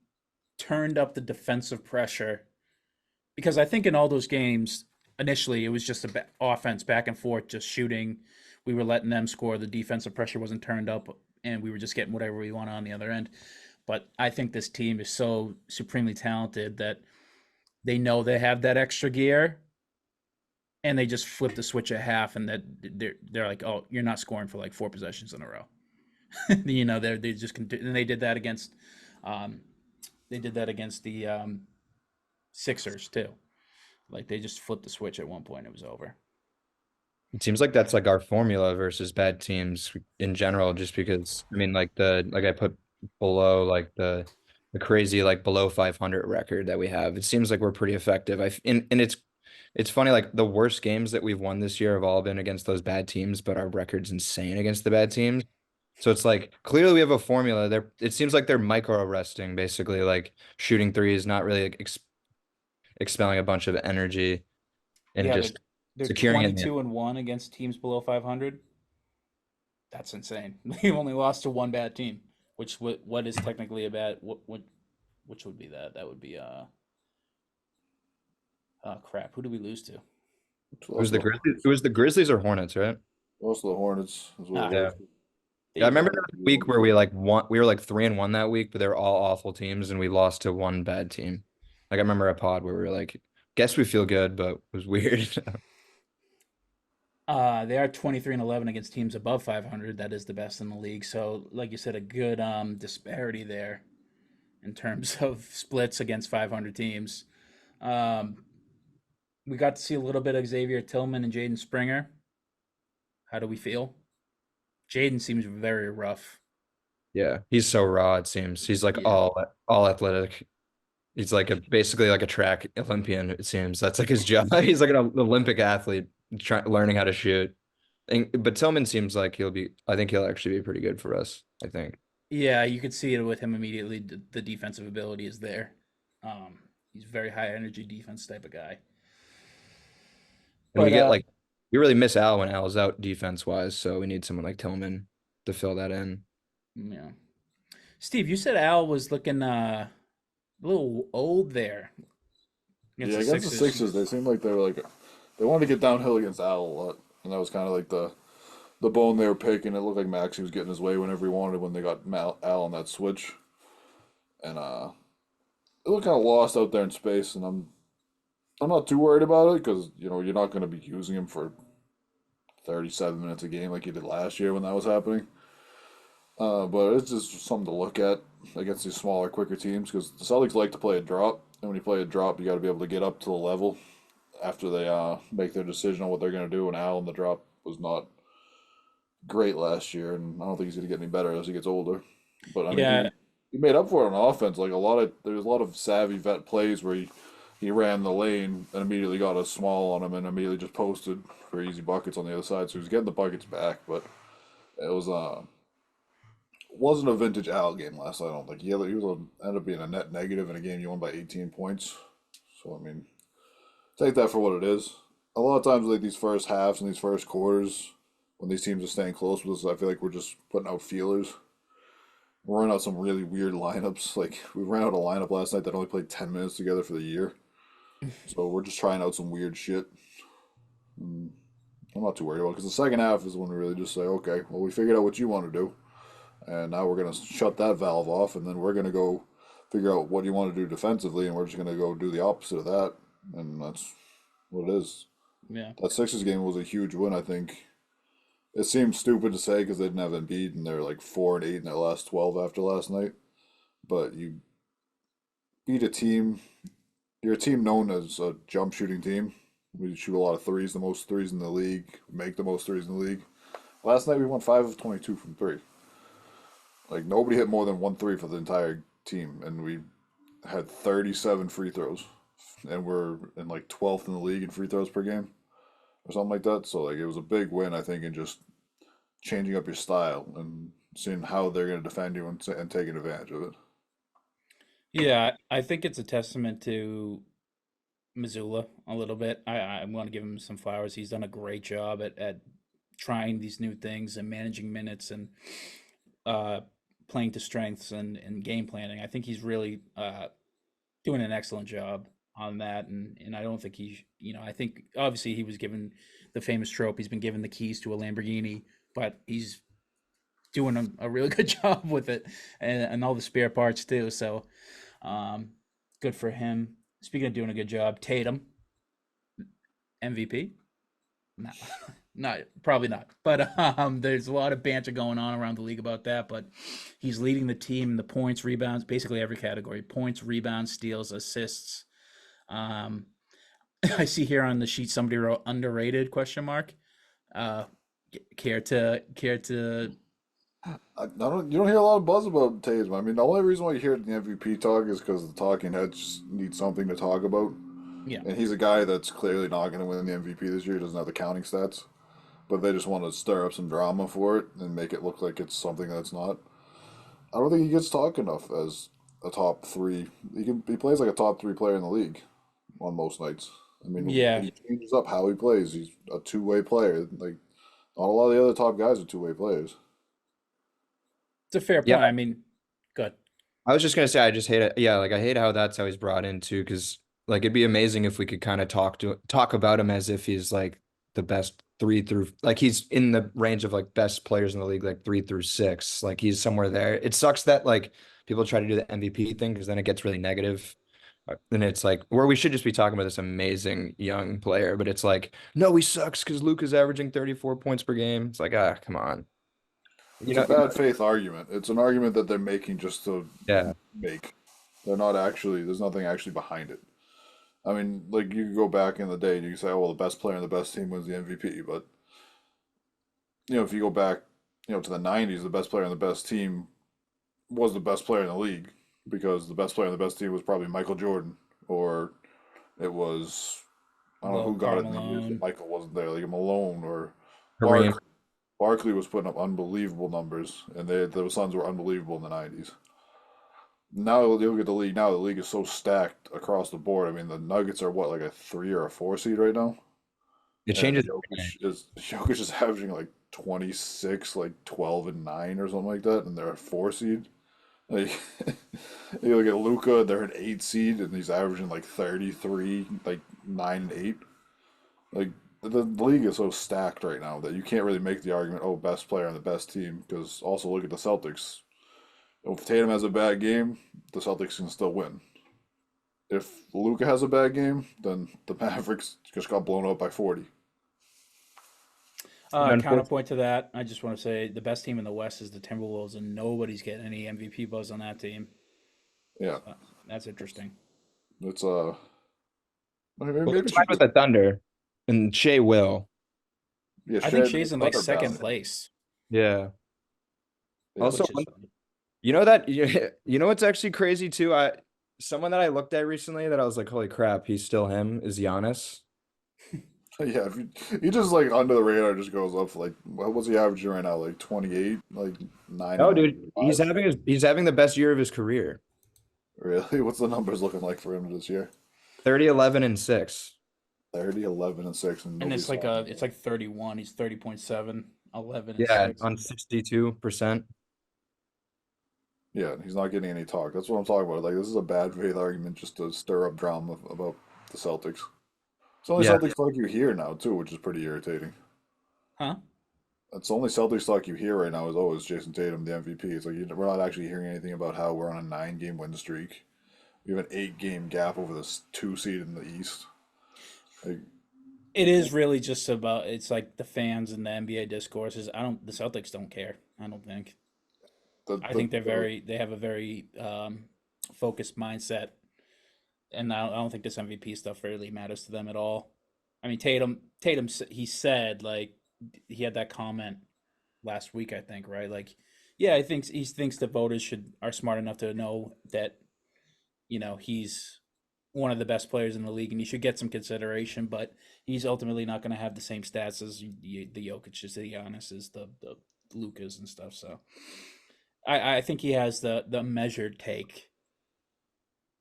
turned up the defensive pressure because I think in all those games initially it was just offense back and forth, just shooting. We were letting them score. The defensive pressure wasn't turned up, and we were just getting whatever we want on the other end. But I think this team is so supremely talented that they know they have that extra gear, and they just flip the switch at half, and that they're like, oh, you're not scoring for like 4 possessions in a row. They just can, and they did that against the Sixers too. Like they just flipped the switch at one point. It was over. It seems like that's like our formula versus bad teams in general, just because I mean like I put below like the crazy like below 500 record that we have. It seems like we're pretty effective. And it's funny, like the worst games that we've won this year have all been against those bad teams, but our record's insane against the bad teams. So it's like clearly we have a formula. It seems like they're micro resting, basically, like shooting threes, not really like, expelling a bunch of energy and just they're securing it. 22-1 against teams below 500. That's insane. We've only lost to one bad team, which what is technically a bad which would be that? That would be crap. Who did we lose to? It was the Grizzlies. It was the Grizzlies or Hornets, right? Also the Hornets. Yeah. Yeah, I remember week where we like won. We were like 3-1 that week, but they were all awful teams, and we lost to one bad team. Like I remember a pod where we were like, "Guess we feel good," but it was weird. They are 23-11 against teams above 500. That is the best in the league. So, like you said, a good disparity there in terms of splits against 500 teams. Um, we got to see a little bit of Xavier Tillman and Jaden Springer. How do we feel? Jaden seems very rough. Yeah, he's so raw. It seems he's like Yeah. all athletic. He's like basically like a track Olympian. It seems that's like his job. He's like an Olympic athlete, learning how to shoot. But Tillman seems like he'll be. I think he'll actually be pretty good for us. I think. Yeah, you could see it with him immediately. The defensive ability is there. He's a very high energy defense type of guy. And we But get like we really miss Al when Al's out defense wise, so we need someone like Tillman to fill that in. yeah, Steve, you said Al was looking a little old there against Yeah, the against the Sixers, they seemed like they were like they wanted to get downhill against Al a lot, and that was kind of like the bone they were picking. It looked like Maxey was getting his way whenever he wanted when they got Al on that switch, and it looked kind of lost out there in space. And I'm not too worried about it because you're not going to be using him for 37 minutes a game like you did last year when that was happening. But it's just something to look at against these smaller, quicker teams because the Celtics like to play a drop, and when you play a drop, you got to be able to get up to the level after they make their decision on what they're going to do. And Al in the drop was not great last year, and I don't think he's going to get any better as he gets older. But I mean, Yeah, he made up for it on offense. Like there's a lot of savvy vet plays where he ran the lane and immediately got a small on him and immediately just posted for easy buckets on the other side. So he was getting the buckets back, but it wasn't a vintage Al game last night. I don't think ended up being a net negative in a game you won by 18 points. So I mean, take that for what it is. A lot of times, like these first halves and these first quarters, when these teams are staying close with us, I feel like we're just putting out feelers. We're running out some really weird lineups. Like we ran out a lineup last night that only played 10 minutes together for the year. So we're just trying out some weird shit. Mm, I'm not too worried about it because the second half is when we really just say, okay, well, we figured out what you want to do, and now we're gonna shut that valve off, and then we're gonna go figure out what you want to do defensively, and we're just gonna go do the opposite of that, and that's what it is. yeah, That Sixers game was a huge win. I think it seems stupid to say because they didn't have Embiid, and they're like 4-8 in their last 12 after last night, but you beat a team. You're a team known as a jump shooting team. We shoot a lot of threes, the most threes in the league, make the most threes in the league. Last night we won 5 of 22 from three. Like nobody hit more than 1 3 for the entire team, and we had 37 free throws, and we're in like 12th in the league in free throws per game, or something like that. So like it was a big win, I think, in just changing up your style and seeing how they're going to defend you and taking advantage of it. yeah. I think it's a testament to Missoula a little bit. I want to give him some flowers. He's done a great job at trying these new things and managing minutes and uh, playing to strengths and game planning. I think he's really doing an excellent job on that. And I don't think I think obviously he was given the famous trope. He's been given the keys to a Lamborghini, but he's doing a really good job with it and all the spare parts too. So good for him. Speaking of doing a good job, Tatum, MVP? No, not probably not. But there's a lot of banter going on around the league about that. But he's leading the team in the points, rebounds, basically every category: points, rebounds, steals, assists. Um, I see here on the sheet somebody wrote underrated question mark. Uh, care to You don't hear a lot of buzz about Tatum. I mean, the only reason why you hear the MVP talk is because the talking heads just need something to talk about. yeah. And he's a guy that's clearly not going to win the MVP this year. He doesn't have the counting stats. But they just want to stir up some drama for it and make it look like it's something that's not. I don't think he gets talked enough as a top three. He plays like a top three player in the league on most nights. I mean, Yeah, he changes up how he plays. He's a two-way player. Like, not a lot of the other top guys are two-way players. it's a fair point. Yeah, I mean, good. I was just gonna say I just hate it. Yeah, like I hate how that's how he's brought into because like it'd be amazing if we could kind of talk about him as if he's like the best three through like he's in the range of like best players in the league, like 3 through 6. Like he's somewhere there. It sucks that like people try to do the MVP thing because then it gets really negative. Then it's like where we should just be talking about this amazing young player, but it's like, no, he sucks because Luka's averaging 34 points per game. It's like, come on. You It's a know, bad faith argument. It's an argument that they're making just to yeah. make. They're not actually. There's nothing actually behind it. I mean, like you could go back in the day and you can say, "Oh, well, the best player in the best team wins the MVP." But if you go back, to the '90s, the best player in the best team was the best player in the league because the best player in the best team was probably Michael Jordan, or it was I don't know Well, who got Karl it in the years that Malone. Michael wasn't there, like Malone or Kareem. Barkley. Barkley was putting up unbelievable numbers, and the Suns were unbelievable in the '90s. Now you look at the league. Now the league is so stacked across the board. I mean, the Nuggets are what, like a 3 or a 4 seed right now, It and changes. Jokic is averaging like 26, like 12 and 9 or something like that, and they're a 4 seed. Like you look at Luca, they're an 8 seed, and he's averaging like 33, like 9 and 8. Like the league is so stacked right now that you can't really make the argument, oh, best player on the best team, because also look at the Celtics. If Tatum has a bad game, the Celtics can still win. If Luka has a bad game, then the Mavericks just got blown up by 40. Counterpoint to that, I just want to say the best team in the West is the Timberwolves, and nobody's getting any MVP buzz on that team. Yeah, That's interesting. it's Well, maybe it's fine with the Thunder, and Shea will. yeah. I think Shea Shea's in like Thunder second balanced. place. Yeah. Yeah, Also, Which is funny. you know that you know what's actually crazy too? Someone that I looked at recently that I was like, holy crap, he's still him, is Giannis. yeah. If he just like under the radar just goes up for like what's he averaging right now? Like 28, like nine No, and dude, he's five. having the best year of his career. Really? What's the numbers looking like for him this year? 30, 11, and 6. 30, 11, and 6, and And nobody's it's like 31. He's 30.7, 11 and Yeah, 6. on 62%. Yeah, he's not getting any talk. That's what I'm talking about. Like, this is a bad faith argument just to stir up drama about the Celtics. It's the only Yeah. Celtics talk you hear now, too, which is pretty irritating. Huh? That's the only Celtics talk you hear right now is, oh, it's Jason Tatum, the MVP. It's like we're not actually hearing anything about how we're on a 9-game win streak. We have an 8-game gap over this 2 seed in the East. Like, It is really just about it's like the fans and the NBA discourses. The Celtics don't care. I don't think. I think they have a very focused mindset, and I don't think this MVP stuff really matters to them at all. I mean, Tatum, he said like he had that comment last week, I think, right? Like, yeah, he thinks the voters are smart enough to know that he's one of the best players in the league, and he should get some consideration, but he's ultimately not going to have the same stats as the Jokic's, the Giannis's, the Lukas and stuff. So. I think he has the measured take.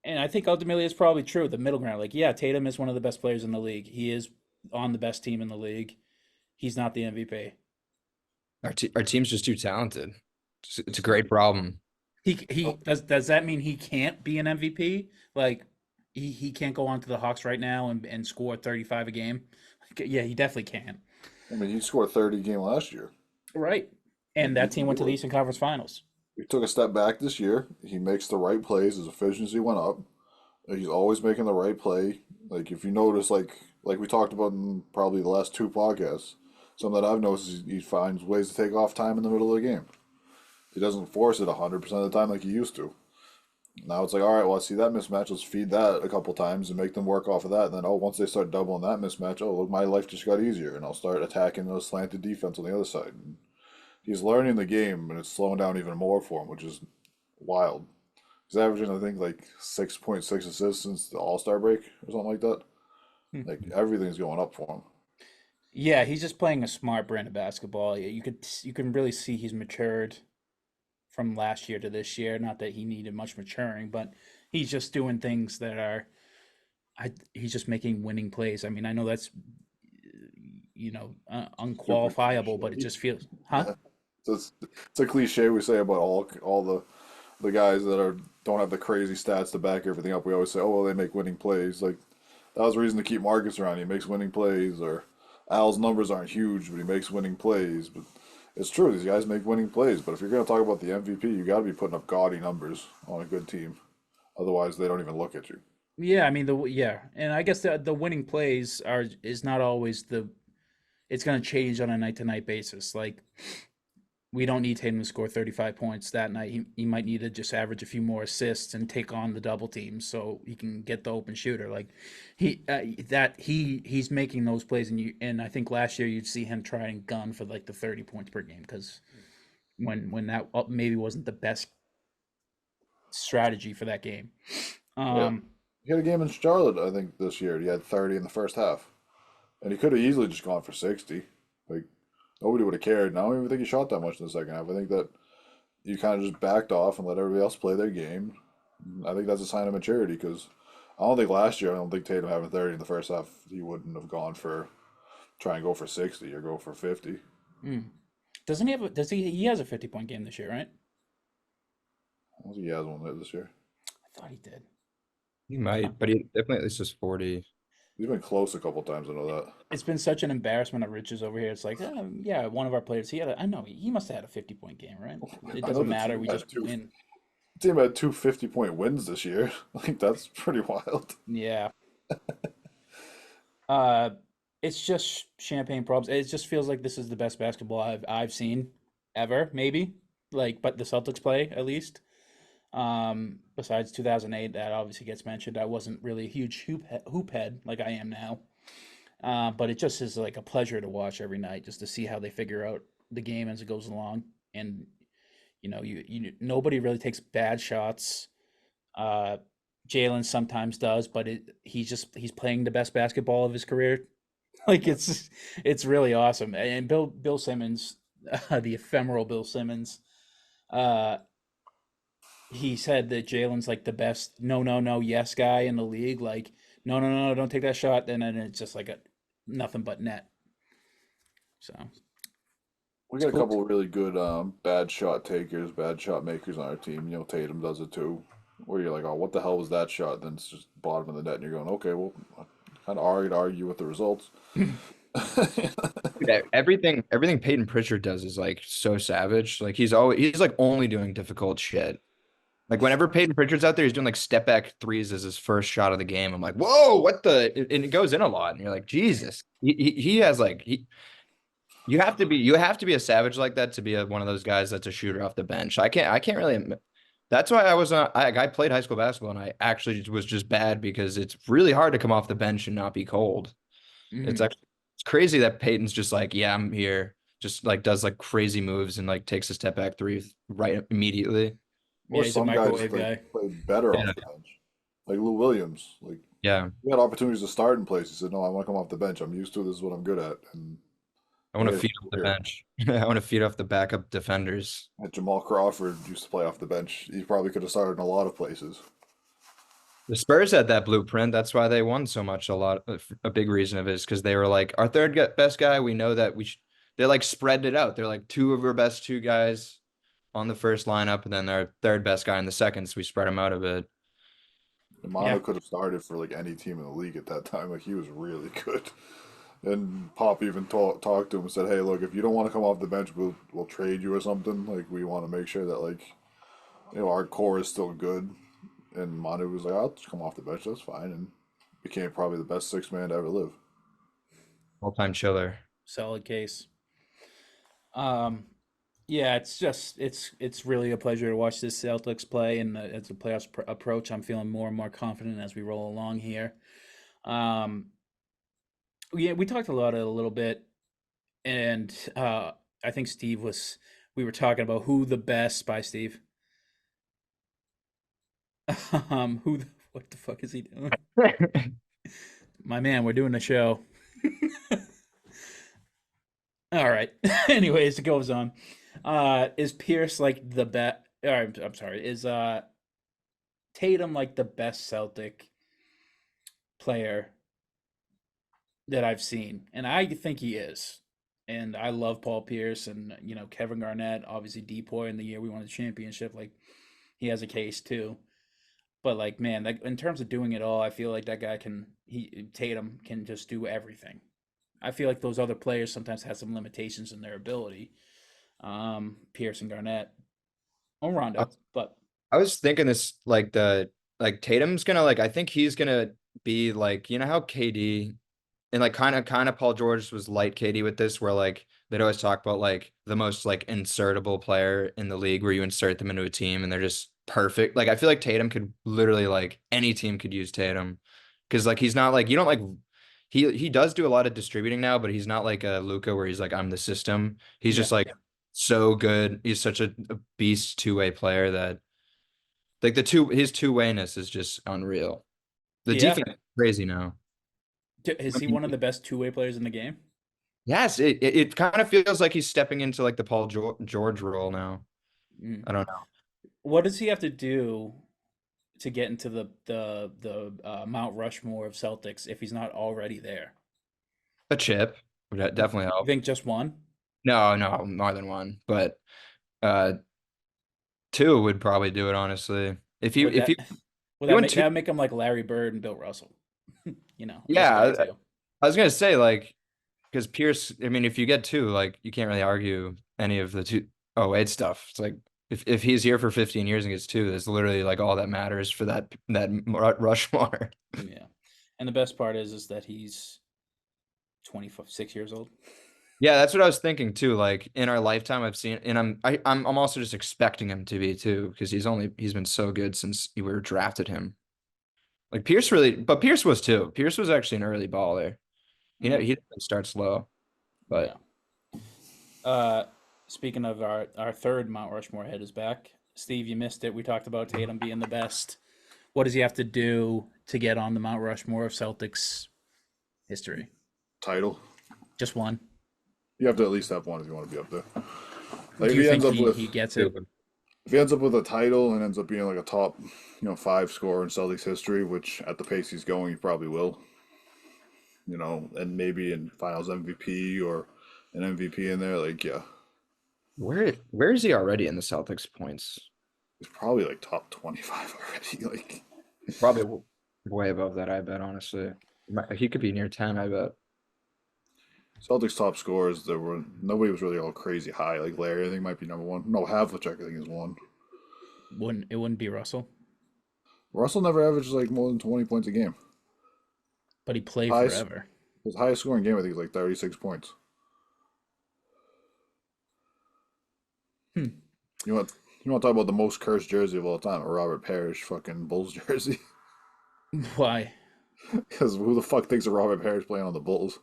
And I think ultimately it's probably true, the middle ground. Like, yeah, Tatum is one of the best players in the league. He is on the best team in the league. He's not the MVP. Our team's just too talented. It's a great problem. He does that mean he can't be an MVP? Like he can't go on to the Hawks right now and score 35 a game? Yeah, he definitely can. I mean, he scored 30 a game last year. Right. And that team went to the Eastern Conference Finals. He took a step back this year. He makes the right plays. His efficiency went up. He's always making the right play. Like if you notice, like we talked about in probably the last 2 podcasts, something that I've noticed is he finds ways to take off time in the middle of the game. He doesn't force it 100% of the time like he used to. Now it's like, all right, well, I see that mismatch. Let's feed that a couple times and make them work off of that. And then, once they start doubling that mismatch, look, my life just got easier. And I'll start attacking the slanted defense on the other side. And he's learning the game, and it's slowing down even more for him, which is wild. He's averaging, I think, like 6.6 assists since the All-Star break or something like that. Like, everything's going up for him. Yeah, he's just playing a smart brand of basketball. You can really see he's matured from last year to this year. Not that he needed much maturing, but he's just doing things that are. He's just making winning plays. I mean, I know that's unqualifiable, but it just feels, huh? It's a cliche we say about all the guys that don't have the crazy stats to back everything up. We always say, oh, well, they make winning plays. Like that was the reason to keep Marcus around. He makes winning plays, or Al's numbers aren't huge, but he makes winning plays. But it's true, these guys make winning plays. But if you're going to talk about the MVP, you got to be putting up gaudy numbers on a good team. Otherwise, they don't even look at you. Yeah, I mean and I guess the winning plays is not always it's going to change on a night to night basis. Like we don't need Tatum to score 35 points that night. He might need to just average a few more assists and take on the double teams so he can get the open shooter. Like he's making those plays, and I think last year you'd see him try and gun for like the 30 points per game because when that maybe wasn't the best strategy for that game. Yeah. He had a game in Charlotte, I think, this year. He had 30 in the first half. And he could have easily just gone for 60. Like, nobody would have cared. And I don't even think he shot that much in the second half. I think that you kind of just backed off and let everybody else play their game. I think that's a sign of maturity because I don't think last year, I don't think Tatum having 30 in the first half, he wouldn't have gone for, try and go for 60 or go for 50. Doesn't he have he has a 50-point game this year, right? I don't think he has one this year. I thought he did. He might, but he definitely at least just 40. He's been close a couple times, I know that. It's been such an embarrassment of riches over here. It's like, yeah, one of our players, I know he must have had a 50-point game, right? It I know doesn't the matter. team We had just win. The team had two 50-point wins this year. Like, that's pretty wild. Yeah. It's just champagne problems. It just feels like this is the best basketball I've seen ever, maybe. Like, but the Celtics play at least. Besides 2008, that obviously gets mentioned. I wasn't really a huge hoop head like I am now. But it just is like a pleasure to watch every night, just to see how they figure out the game as it goes along. And you nobody really takes bad shots. Jalen sometimes does, but he's playing the best basketball of his career. Like it's really awesome. And Bill Simmons, the ephemeral Bill Simmons, uh, he said that Jalen's like the best no yes guy in the league. Like no, don't take that shot. Then it's just like a nothing but net. So We it's got a cool. couple of really good bad shot takers, bad shot makers on our team. You know, Tatum does it too. Where you're like, oh, what the hell was that shot? Then it's just bottom of the net, and you're going, okay, well, kind of argue with the results. Dude, everything Peyton Pritchard does is like so savage. Like he's like only doing difficult shit. Like whenever Peyton Pritchard's out there, he's doing like step back threes as his first shot of the game. I'm like, whoa, what the? And it goes in a lot, and you're like, Jesus. He has like you have to be a savage like that to be one of those guys that's a shooter off the bench. I can't really. That's why I played high school basketball and I actually was just bad because it's really hard to come off the bench and not be cold. It's Mhm. actually it's crazy that Peyton's just like, yeah, I'm here, just like does like crazy moves and like takes a step back three right immediately. Or Yeah, he's a some guys microwave like guy. play better Yeah, off the bench, like Lou Williams. Like yeah. he had opportunities to start in places. He said, "No, I want to come off the bench. I'm used to it. This is what I'm good at." And I he want to had his feed off the career. bench. I want to feed off the backup defenders. Jamal Crawford used to play off the bench. He probably could have started in a lot of places. The Spurs had that blueprint. That's why they won so much. A big reason of it is because they were like our best guy. We know that they like spread it out. They're like two of our best two guys on the first lineup, and then our third best guy in the second. So we spread them out a bit. And Yeah. Mono could have started for like any team in the league at that time. Like he was really good. And Pop even talked to him and said, "Hey, look, if you don't want to come off the bench, we'll trade you or something. Like we want to make sure that like our core is still good." And Manu was like, "I'll just come off the bench. That's fine." And became probably the best six man to ever live. All time chiller. Solid case. Um, yeah, it's really a pleasure to watch this Celtics play, and as the playoffs approach, I'm feeling more and more confident as we roll along here. Um, yeah, we talked about it a little bit, and I think we were talking about who the best by Steve. What the fuck is he doing? My man, we're doing a show. All right. Anyways, it goes on. Is Pierce like the best? I'm sorry. Is Tatum like the best Celtic player that I've seen? And I think he is. And I love Paul Pierce and Kevin Garnett, obviously Depoy in the year we won the championship. Like he has a case too. But like man, like in terms of doing it all, I feel like that guy Tatum can just do everything. I feel like those other players sometimes have some limitations in their ability. Pierce and Garnett or I, Rondo, but I was thinking this like Tatum's gonna like I think he's gonna be like you know how KD and like kind of Paul George was light KD with this where like they'd always talk about like the most like insertable player in the league where you insert them into a team and they're just perfect. Like I feel like Tatum could literally like any team could use Tatum because like he's not like you don't like he does do a lot of distributing now, but he's not like a Luca where he's like I'm the system. He's yeah, just like so good. He's such a beast two-way player that like his two-wayness is just unreal. The yeah. defense is crazy now. Is he one of the best two-way players in the game? Yes, it kind of feels like he's stepping into like the Paul George role now. Mm. I don't know. What does he have to do to get into the Mount Rushmore of Celtics if he's not already there? A chip would definitely You help. think just one? No, no, more than one, but uh two would probably do it honestly. If you Would if that you would you that went make two, that would make him like Larry Bird and Bill Russell? This yeah, guy too. I was gonna say like because Pierce, I mean, if you get two, like you can't really argue any of the two oh eight stuff. It's like if he's here for 15 years and gets two, that's literally like all that matters for that Rushmore. Yeah. And the best part is that he's 26 years old. Yeah, that's what I was thinking too. Like in our lifetime, I've seen, and I'm also just expecting him to be too because he's been so good since we were drafted him. Like Pierce really, but Pierce was too. Pierce was actually an early baller. Mm, He didn't start slow, yeah. but Uh, Speaking of our third Mount Rushmore head is back. Steve, you missed it. We talked about Tatum being the best. What does he have to do to get on the Mount Rushmore of Celtics history? Title. Just one. You have to at least have one if you want to be up there. Like Do if you he think ends up with he gets it? if he ends up with a title and ends up being like a top, 5 scorer in Celtics history, which at the pace he's going, he probably will. And maybe in Finals MVP or an MVP in there, like yeah, where is he already in the Celtics points? he's probably like top 25 already. Like Probably way above that, I bet, honestly. He could be near 10, I bet. Celtics top scorers, nobody was really all crazy high. Like Larry, I think might be number one. No, Havlicek I think is one. Wouldn't be Russell, Russell never averaged like more than 20 points a game. but he played Highest, forever. his highest scoring game I think is like 36 points. Hmm. You want you want to talk about the most cursed jersey of all time? A Robert Parrish fucking Bulls jersey. Why? Because who the fuck thinks of Robert Parrish playing on the Bulls?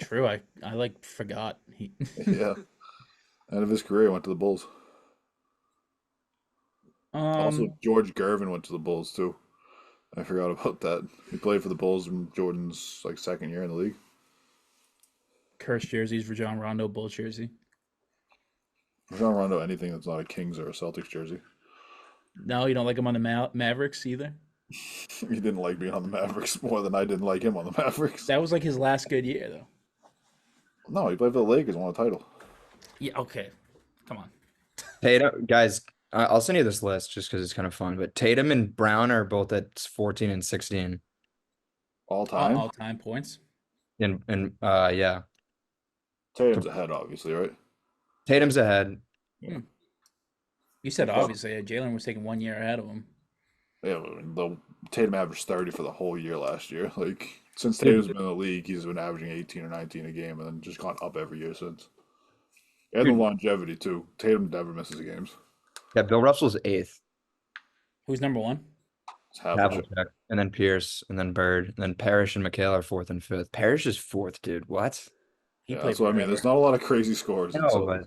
True. I like forgot he. Yeah. End of his career went to the Bulls. Also, um. George Gervin went to the Bulls too. I forgot about that. He played for the Bulls in Jordan's like second year in the league. Cursed jerseys for John Rondo, Bulls jersey. Rajon Rondo, anything that's not a Kings or a Celtics jersey. No, you don't like him on the Mavericks either. He didn't like being on the Mavericks more than I didn't like him on the Mavericks. That was like his last good year, though. No, he played for the Lakers, won a title. Yeah. Okay. Come on. Tatum, guys, I'll send you this list just because it's kind of fun. But Tatum and Brown are both at 14 and 16. All time. All-time points. And yeah, Tatum's ahead, obviously, right? Tatum's ahead. Hmm. You said Well, obviously Jalen was taking 1 year ahead of him. yeah, the Tatum averaged 30 for the whole year last year. Like since Tatum's been in the league, he's been averaging 18 or 19 a game, and then just gone up every year since. And the longevity too. Tatum never misses games. Yeah, Bill Russell's eighth. Who's number one? It's Havlicek. Havlicek, and then Pierce, and then Bird, and then Parrish and McHale are fourth and fifth. Parrish is fourth, dude. What? He Yeah, played that's what I mean. There's forever. not a lot of crazy scores. I know, but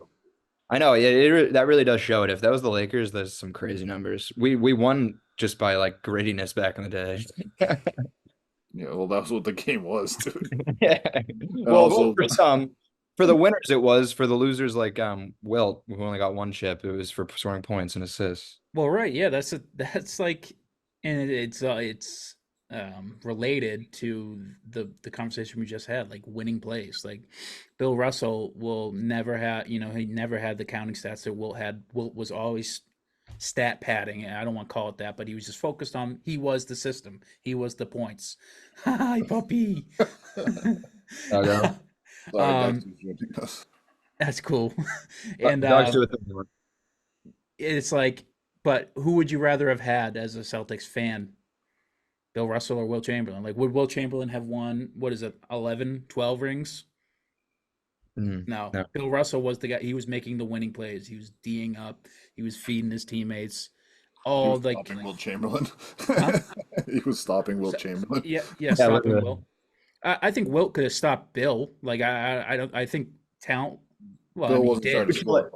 I know. Yeah, that really does show it. If that was the Lakers, there's some crazy numbers. We won just by like grittiness back in the day. Yeah, well, that's what the game was, dude. Yeah. Well, also- for some, for the winners, it was. For the losers, like Wilt, who only got one chip, it was for scoring points and assists. Well, right, yeah, that's like, and it's related to the conversation we just had, like winning plays. Like Bill Russell will never have, he never had the counting stats that Wilt was always stat padding. I don't want to call it that, but he was just focused on, he was the system, he was the points. Hi, puppy. Doggo. Sorry, um, Dexter's joining us. that's cool. And Dogs do it the way. it's like, but who would you rather have had as a Celtics fan? Bill Russell or Will Chamberlain? Like, would Will Chamberlain have won, what is it, 11, 12 rings? No. No. Bill Russell was the guy. He was making the winning plays. He was D'ing up. He was feeding his teammates. He All was like, stopping Will Chamberlain. huh? He was stopping Will So- Chamberlain. yeah, Yeah, stopping literally. Will. I think Wilt could have stopped Bill. Like, I don't. I think talent. Well, Bill I mean, he wasn't trying did. to score.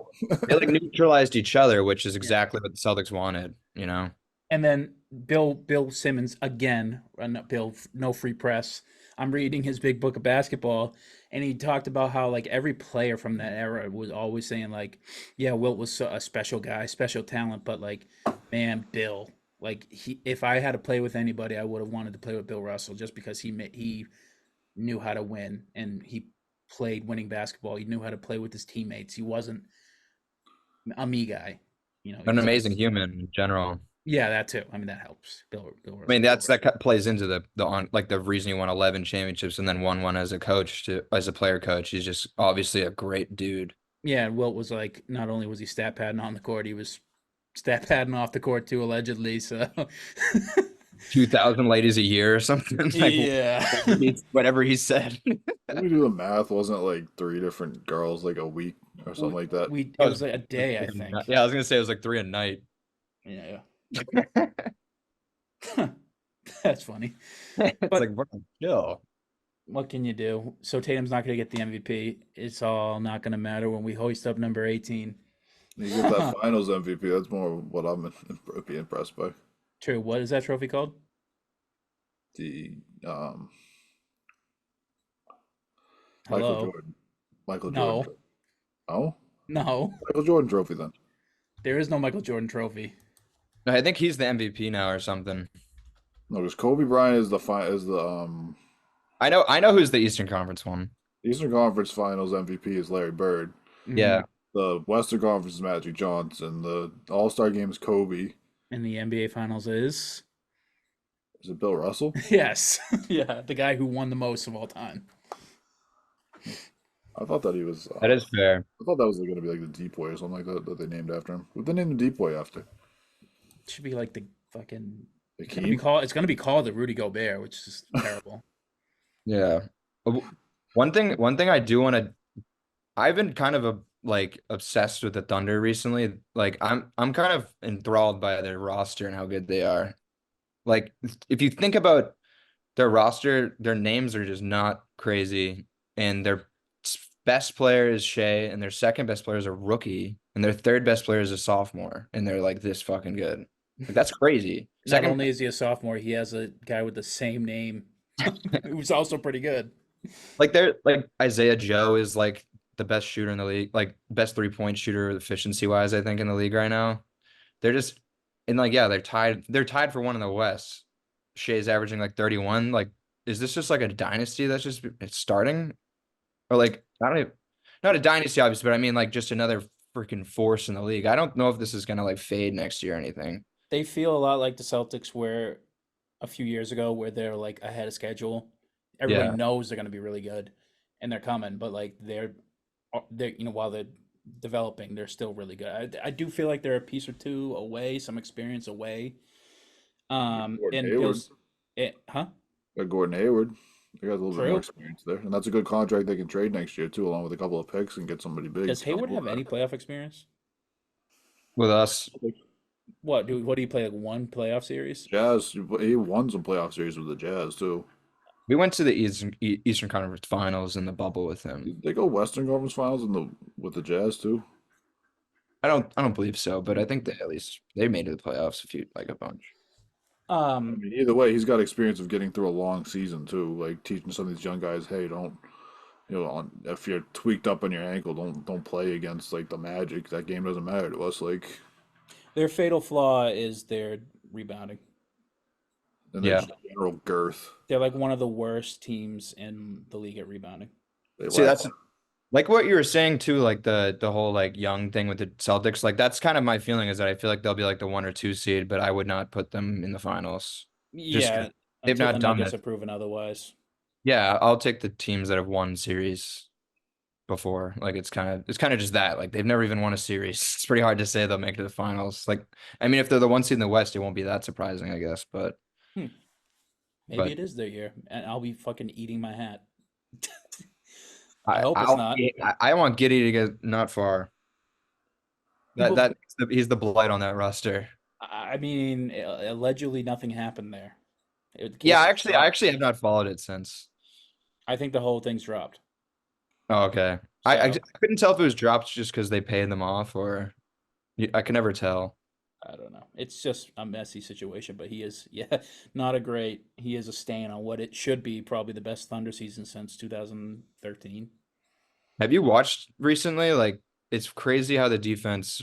They like neutralized each other, which is exactly what the Celtics wanted, you know? And then Bill Simmons again. Not Bill, no free press. I'm reading his big book of basketball, and he talked about how like every player from that era was always saying like, yeah, Wilt was a special guy, special talent, but like, man, Bill, like if I had to play with anybody, I would have wanted to play with Bill Russell just because he knew how to win and he played winning basketball. He knew how to play with his teammates. He wasn't a me guy, you know. An He's amazing just, human in general. yeah, that too. I mean, that helps. Bill I mean, Russell. that plays into the on like the reason he won 11 championships and then won one as a coach as a player coach. He's just obviously a great dude. Yeah, Wilt was like, not only was he stat padding on the court, he was stat padding off the court too, allegedly. So 2,000 ladies a year or something. Like yeah, whatever he said. Let me do the math. Wasn't it like 3 different girls like a week or something like that? it was like a day, I think. Yeah, I was gonna say it was like 3 a night. Yeah, that's funny. It's But like what chill. what can you do? So Tatum's not going to get the MVP. It's all not going to matter when we hoist up number 18. You get that Finals MVP. That's more what I'm be impressed by. True. What is that trophy called? The Hello. Michael Jordan. Michael No. Jordan. Oh, No, Michael Jordan trophy then. there is no Michael Jordan trophy. No, I think he's the MVP now or something. No, because Kobe Bryant is the I know who's the Eastern Conference one. Eastern Conference Finals MVP is Larry Bird. Yeah. The Western Conference is Magic Johnson. The All-Star game is Kobe. And the NBA Finals is Is it Bill Russell? yes, yeah, the guy who won the most of all time. I thought that he was. That is fair. I thought that was going to be like the Deep Boy or something like that that they named after him. What they named the Deep Boy after? It should be like the fucking. The It's gonna be King? called. It's gonna be called the Rudy Gobert, which is terrible. Yeah. One thing I do want to I've been kind of obsessed with the Thunder recently. Like I'm kind of enthralled by their roster and how good they are. Like if you think about their roster, their names are just not crazy, and their best player is Shea, and their second best player is a rookie, and their third best player is a sophomore, and they're like this fucking good. Like, that's crazy. Not Second, only is he a sophomore, he has a guy with the same name who's also pretty good. like they're like Isaiah Joe is like the best shooter in the league, like best 3-point shooter efficiency wise, I think, in the league right now. They're just and like yeah, they're tied. They're tied for one in the West. Shea's averaging like 31. Like, is this just like a dynasty that's just it's starting? Or like I don't even not a dynasty, obviously, but I mean like just another freaking force in the league. I don't know if this is gonna like fade next year or anything. They feel a lot like the Celtics were a few years ago, where they're like ahead of schedule. Everybody Yeah. knows they're going to be really good, and they're coming. But like they're while they're developing, they're still really good. I do feel like they're a piece or two away, some experience away. Gordon And Hayward. huh? Gordon Hayward. They got a little bit True. more experience there, and that's a good contract they can trade next year too, along with a couple of picks and get somebody big. Does Hayward have any playoff experience? With us, What do you play, like one playoff series? Jazz? He won some playoff series with the Jazz too. we went to the Eastern Conference Finals in the bubble with him. Did they go Western Conference Finals with the Jazz too? I don't believe so, but I think they at least they made it to the playoffs a bunch. I mean, either way, he's got experience of getting through a long season too, like teaching some of these young guys, hey, don't, if you're tweaked up on your ankle, don't play against like the Magic. That game doesn't matter to us. Like, Their fatal flaw is their rebounding. and Yeah. there's general girth. They're like one of the worst teams in the league at rebounding. They See, lack- that's like what you were saying too, like the whole like young thing with the Celtics. Like that's kind of my feeling is that I feel like they'll be like the 1 or 2 seed, but I would not put them in the finals. Just Yeah, they've until not the done Nuggets it. have proven otherwise. Yeah, I'll take the teams that have won series before. Like it's kind of just that. Like they've never even won a series. It's pretty hard to say they'll make it to the finals. Like I mean, if they're the one seed in the West, it won't be that surprising, I guess. Hmm. Maybe But it is their year, and I'll be fucking eating my hat. I I hope it's not. I want Giddy to get not far. People, He's the blight on that roster. I mean, allegedly nothing happened there. The Yeah, case is I dropped. actually have not followed it since. I think the whole thing's dropped. Oh, okay. I So couldn't tell if it was dropped just because they paid them off or I can never tell. I don't know. It's just a messy situation, but he is, yeah, not a great. He is a stain on what it should be probably the best Thunder season since 2013. Have you watched recently? Like it's crazy how the defense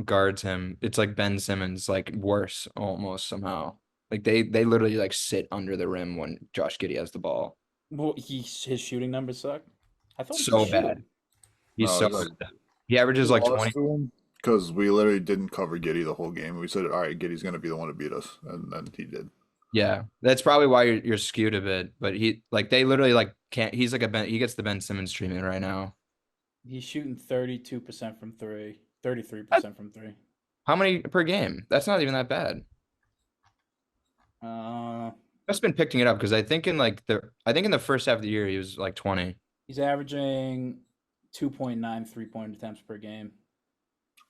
guards him. It's like Ben Simmons, like worse almost somehow. Like they literally like sit under the rim when Josh Giddey has the ball. Well, his shooting numbers suck. I thought he could So shoot. bad. He's No, so it's bad. He averages we like lost 20. to him because we literally didn't cover Giddy the whole game. We said, all right, Giddy's going to be the one to beat us, and then he did. Yeah, that's probably why you're skewed a bit. But he like they literally like can't. He's like he gets the Ben Simmons treatment right now. He's shooting 32% from three, That- 33% from three. How many per game? That's not even that bad. Uh, I've been picking it up because I think in the first half of the year he was like 20. he's averaging 2.9 3-point attempts per game.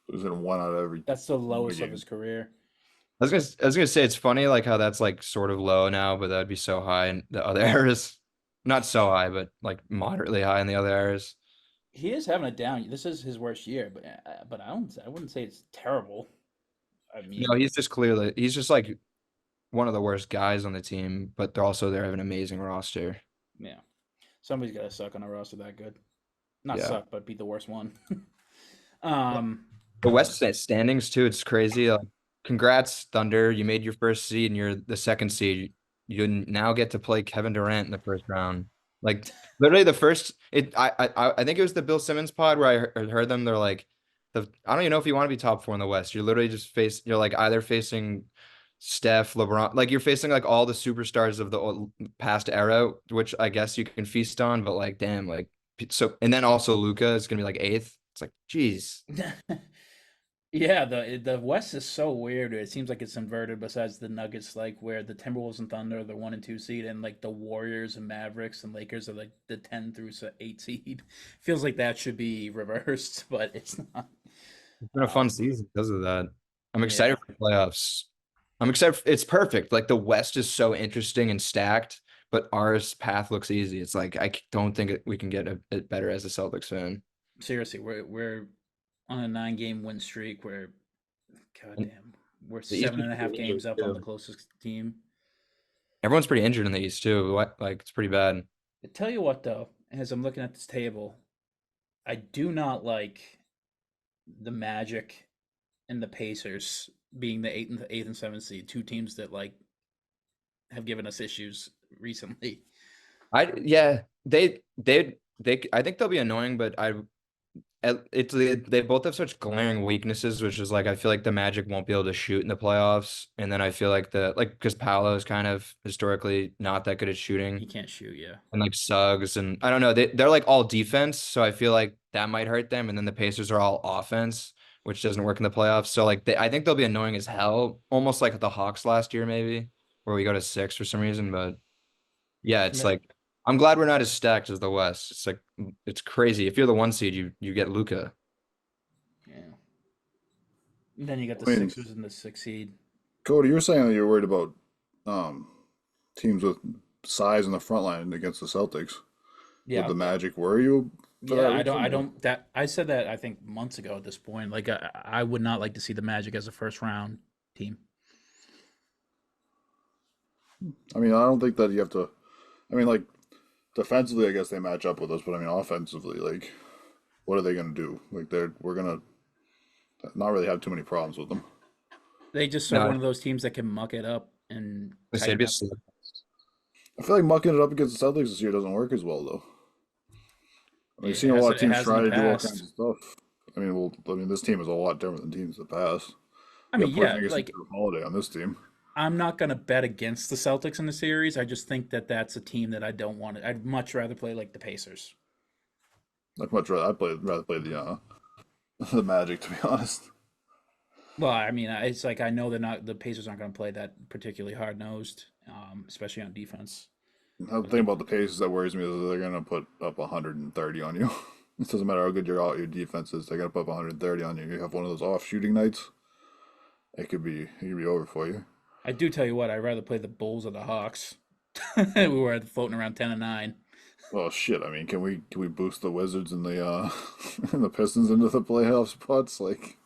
It was in one out of every. That's the lowest of game. his career. I was gonna say it's funny like how that's like sort of low now, but that'd be so high in the other eras. Not so high, but like moderately high in the other eras. He is having a down. This is his worst year, but I wouldn't say it's terrible. I No, mean, he's just like one of the worst guys on the team, but they have an amazing roster. yeah, somebody's got to suck on a roster that good. Not Yeah. suck, but be the worst one. The West standings too, it's crazy. Congrats, Thunder. You made your first seed and you're the second seed. You now get to play Kevin Durant in the first round. Like literally the first I think it was the Bill Simmons pod where I heard them. They're like I don't even know if you want to be top four in the West. You're literally you're like either facing Steph, LeBron, like you're facing like all the superstars of the past era, which I guess you can feast on, but like damn, like so and then also Luca is gonna be like eighth. It's like, geez. Yeah, the West is so weird. It seems like it's inverted. Besides the Nuggets, like where the Timberwolves and Thunder are the 1 and 2 seed, and like the Warriors and Mavericks and Lakers are like the 10 through 8 seed. Feels like that should be reversed, but it's not. It's been a fun Um, season because of that. I'm yeah, excited for the playoffs. I'm excited. It's perfect. Like the West is so interesting and stacked, but ours path looks easy. It's like don't think we can get it better as a Celtics fan. seriously, we're on a 9 game win streak. And Goddamn, we're the East seven is and a half pretty injured games up on the too. closest team. Everyone's pretty injured in the East too. Like it's pretty bad. I tell you what, though, as I'm looking at this table, I do not like the Magic and the Pacers being the eighth and seventh seed, two teams that like have given us issues recently. Yeah, I think they'll be annoying, but they both have such glaring weaknesses, which is like I feel like the Magic won't be able to shoot in the playoffs, and then I feel like because Paolo is kind of historically not that good at He shooting, can't shoot, yeah. and like Suggs, and I don't know, they're like all defense, so I feel like that might hurt them, and then the Pacers are all offense, which doesn't work in the playoffs. So like I think they'll be annoying as hell, almost like the Hawks last year maybe, where we go to 6 for some reason, but. Yeah, it's like I'm glad we're not as stacked as the West. It's like it's crazy. If you're the one seed, you get Luca. Yeah. And then you got the I mean, Sixers and the 6 seed. Cody, you were saying that you're worried about um, teams with size in the front line against the Celtics. Would Yeah. the Magic worry you for Yeah, that I don't reason? I don't that I said that I think months ago at this point. Like I would not like to see the Magic as a first round team. I mean, I don't think that you have to. I mean, like defensively, I guess they match up with us, but I mean, offensively, like, what are they going to do? Like, we're gonna not really have too many problems with them. They just are No, one of those teams that can muck it up and it's tighten be a up. I feel like mucking it up against the Celtics this year doesn't work as well, though. I mean, we've seen a lot of It teams has in try the to do all kinds past. of stuff. I mean, this team is a lot different than teams in the past. I You mean, got yeah, Porzingis and like Drew Holiday on this team. I'm not going to bet against the Celtics in the series. I just think that that's a team that I don't want to. I'd much rather play like the Pacers. I'd rather play the the Magic, to be honest. Well, I mean, it's like I know they're not the Pacers aren't going to play that particularly hard nosed, especially on defense. The thing about the Pacers that worries me is that they're gonna put up 130 on you. It doesn't matter how good your defense is; they're gonna put up 130 on you. You have one of those off shooting nights, it could be over for you. I do tell you what, I'd rather play the Bulls or the Hawks. We were floating around 10-9. Well, shit. I mean, can we boost the Wizards and the and the Pistons into the playoff spots? Like,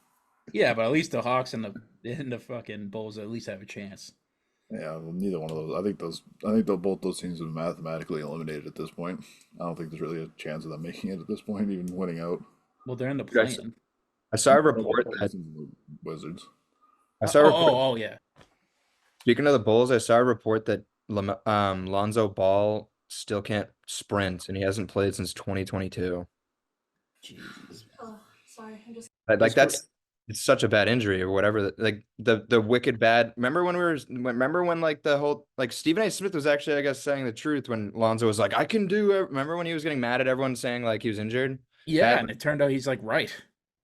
Yeah, but at least the Hawks and the fucking Bulls at least have a chance. yeah, well, neither one of those. I think both those teams are mathematically eliminated at this point. I don't think there's really a chance of them making it at this point, even winning out. Well, they're in the Yes. play-in. I saw a report that Wizards. I saw a report. Oh, yeah. Speaking of the Bulls, I saw a report that Lonzo Ball still can't sprint, and he hasn't played since 2022. Jesus. Oh, sorry. I'm just. Like that's it's such a bad injury or whatever. Like the wicked bad. Remember when like the whole like Stephen A. Smith was actually I guess saying the truth when Lonzo was like I can do it. Remember when he was getting mad at everyone saying like he was injured? Yeah, Bad- and it turned out he's like right.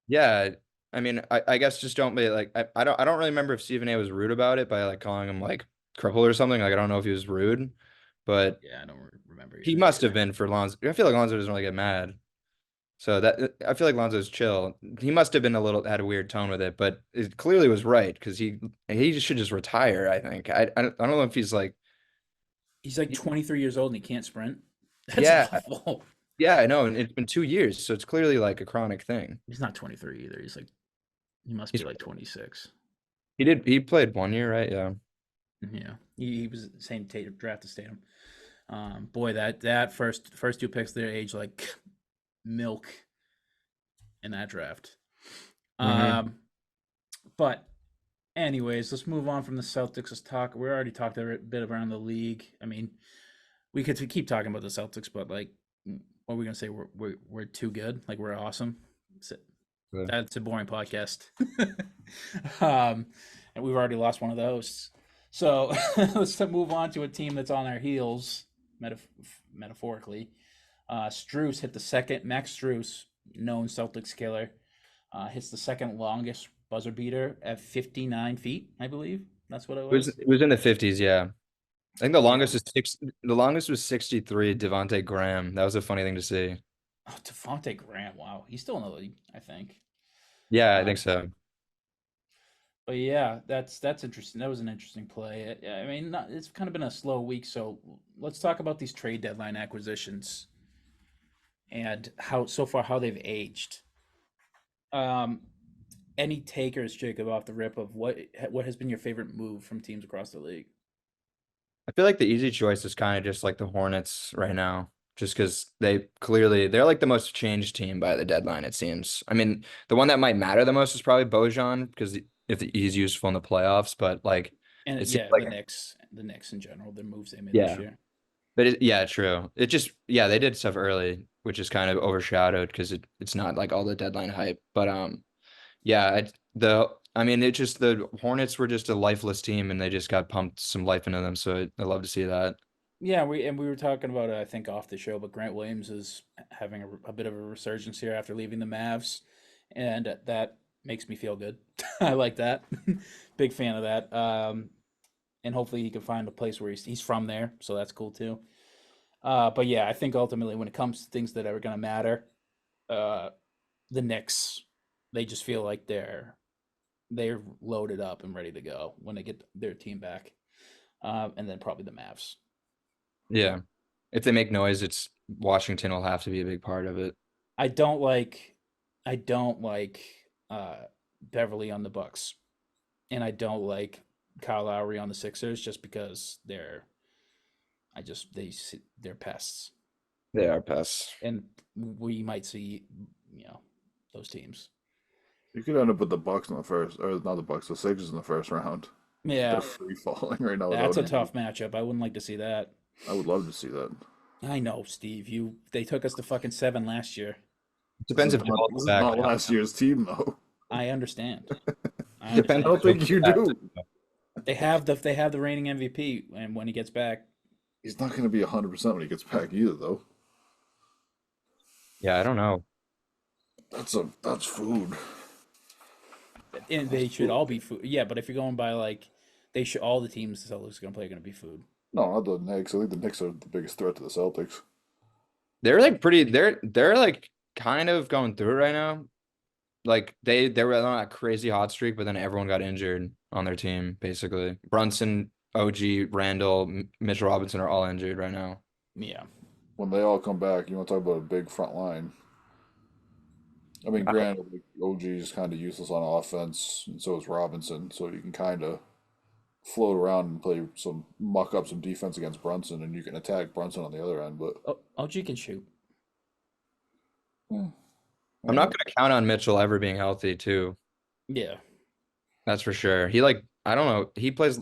Yeah, I mean I guess just don't be like I don't really remember if Stephen A. was rude about it by like calling him like crippled or something. Like I don't know if he was rude, but Yeah, I don't remember. he either. must have been for Lonzo. I feel like Lonzo doesn't really get mad. So that I feel like Lonzo's chill. He must have been had a weird tone with it, but it clearly was right because he should just retire. I think I don't know if he's like He's like 23 years old and he can't sprint. That's Yeah. awful. yeah I know, and it's been 2 years, so it's clearly like a chronic thing. He's not 23 either. He must He's- be like 26. He played 1 year, right? Yeah. Yeah, he was the same draft as Tatum. Boy, that first two picks, their age like milk in that draft. Mhm. But anyways, let's move on from the Celtics. Let's talk. We already talked a bit around the league. I mean, we could keep talking about the Celtics, but like, what are we gonna say? We're too good. Like we're awesome. Yeah. That's a boring podcast. And we've already lost one of those. So let's move on to a team that's on our heels, metaphorically. Strus hit the second. Max Strus, known Celtics killer, hits the second longest buzzer beater at 59 feet, I believe. That's what it was. It was in the 50s, yeah. I think the longest was 63, Devontae Graham. That was a funny thing to see. Oh, Devontae Graham. Wow. He's still in the league, I think. Yeah, I think so. But yeah, that's interesting. That was an interesting play. I mean, it's kind of been a slow week, so let's talk about these trade deadline acquisitions and how they've aged. Any takers, Jacob, off the rip of what has been your favorite move from teams across the league? I feel like the easy choice is kind of just like the Hornets right now, just because they're like the most changed team by the deadline, it seems. I mean, the one that might matter the most is probably Bojan because if he's useful in the playoffs, but like, And it yeah, seems like the Knicks in general, the moves they made Yeah. this year. But yeah, true. It just they did stuff early, which is kind of overshadowed because it's not like all the deadline hype. But yeah, the Hornets were just a lifeless team, and they just got pumped some life into them. So I love to see that. Yeah, we were talking about it, I think, off the show, but Grant Williams is having a bit of a resurgence here after leaving the Mavs, and that makes me feel good. I like that. Big fan of that. And hopefully he can find a place where he's from there, so that's cool too. But yeah, I think ultimately when it comes to things that are going to matter, the Knicks, they just feel like they're loaded up and ready to go when they get their team back, and then probably the Mavs. Yeah, if they make noise, it's Washington will have to be a big part of it. I don't like Beverly on the Bucks, and I don't like Kyle Lowry on the Sixers just because they're pests, They are pests. and we might see those teams. You could end up with the Bucks in the first, or not the Bucks, the Sixers in the first round. Yeah, They're free falling right now. that's a without tough matchup. I wouldn't like to see that. I would love to see that. I know, Steve. They took us to fucking 7 last year. Depends if This is not- Jamal's this is not back. last year's team though. I understand. Depends. I don't think you do. They have the reigning MVP, and when he gets back, He's not going to be 100% when he gets back either, though. Yeah, I don't know. That's food. and they should all be food. Yeah, but if you're going by like, they should all the teams the Celtics are going to play are going to be food. No, not the Knicks. I think the Knicks are the biggest threat to the Celtics. They're like pretty. They're like kind of going through it right now. Like they were on a crazy hot streak, but then everyone got injured on their team. Basically, Brunson, OG, Randall, Mitchell Robinson are all injured right now. Yeah. When they all come back, you want to talk about a big front line. I mean, granted, like, OG is kind of useless on offense, and so is Robinson. So you can kind of float around and muck up some defense against Brunson, and you can attack Brunson on the other end. But Oh, OG can shoot. I'm not gonna count on Mitchell ever being healthy too. Yeah. That's for sure. He like I don't know. He plays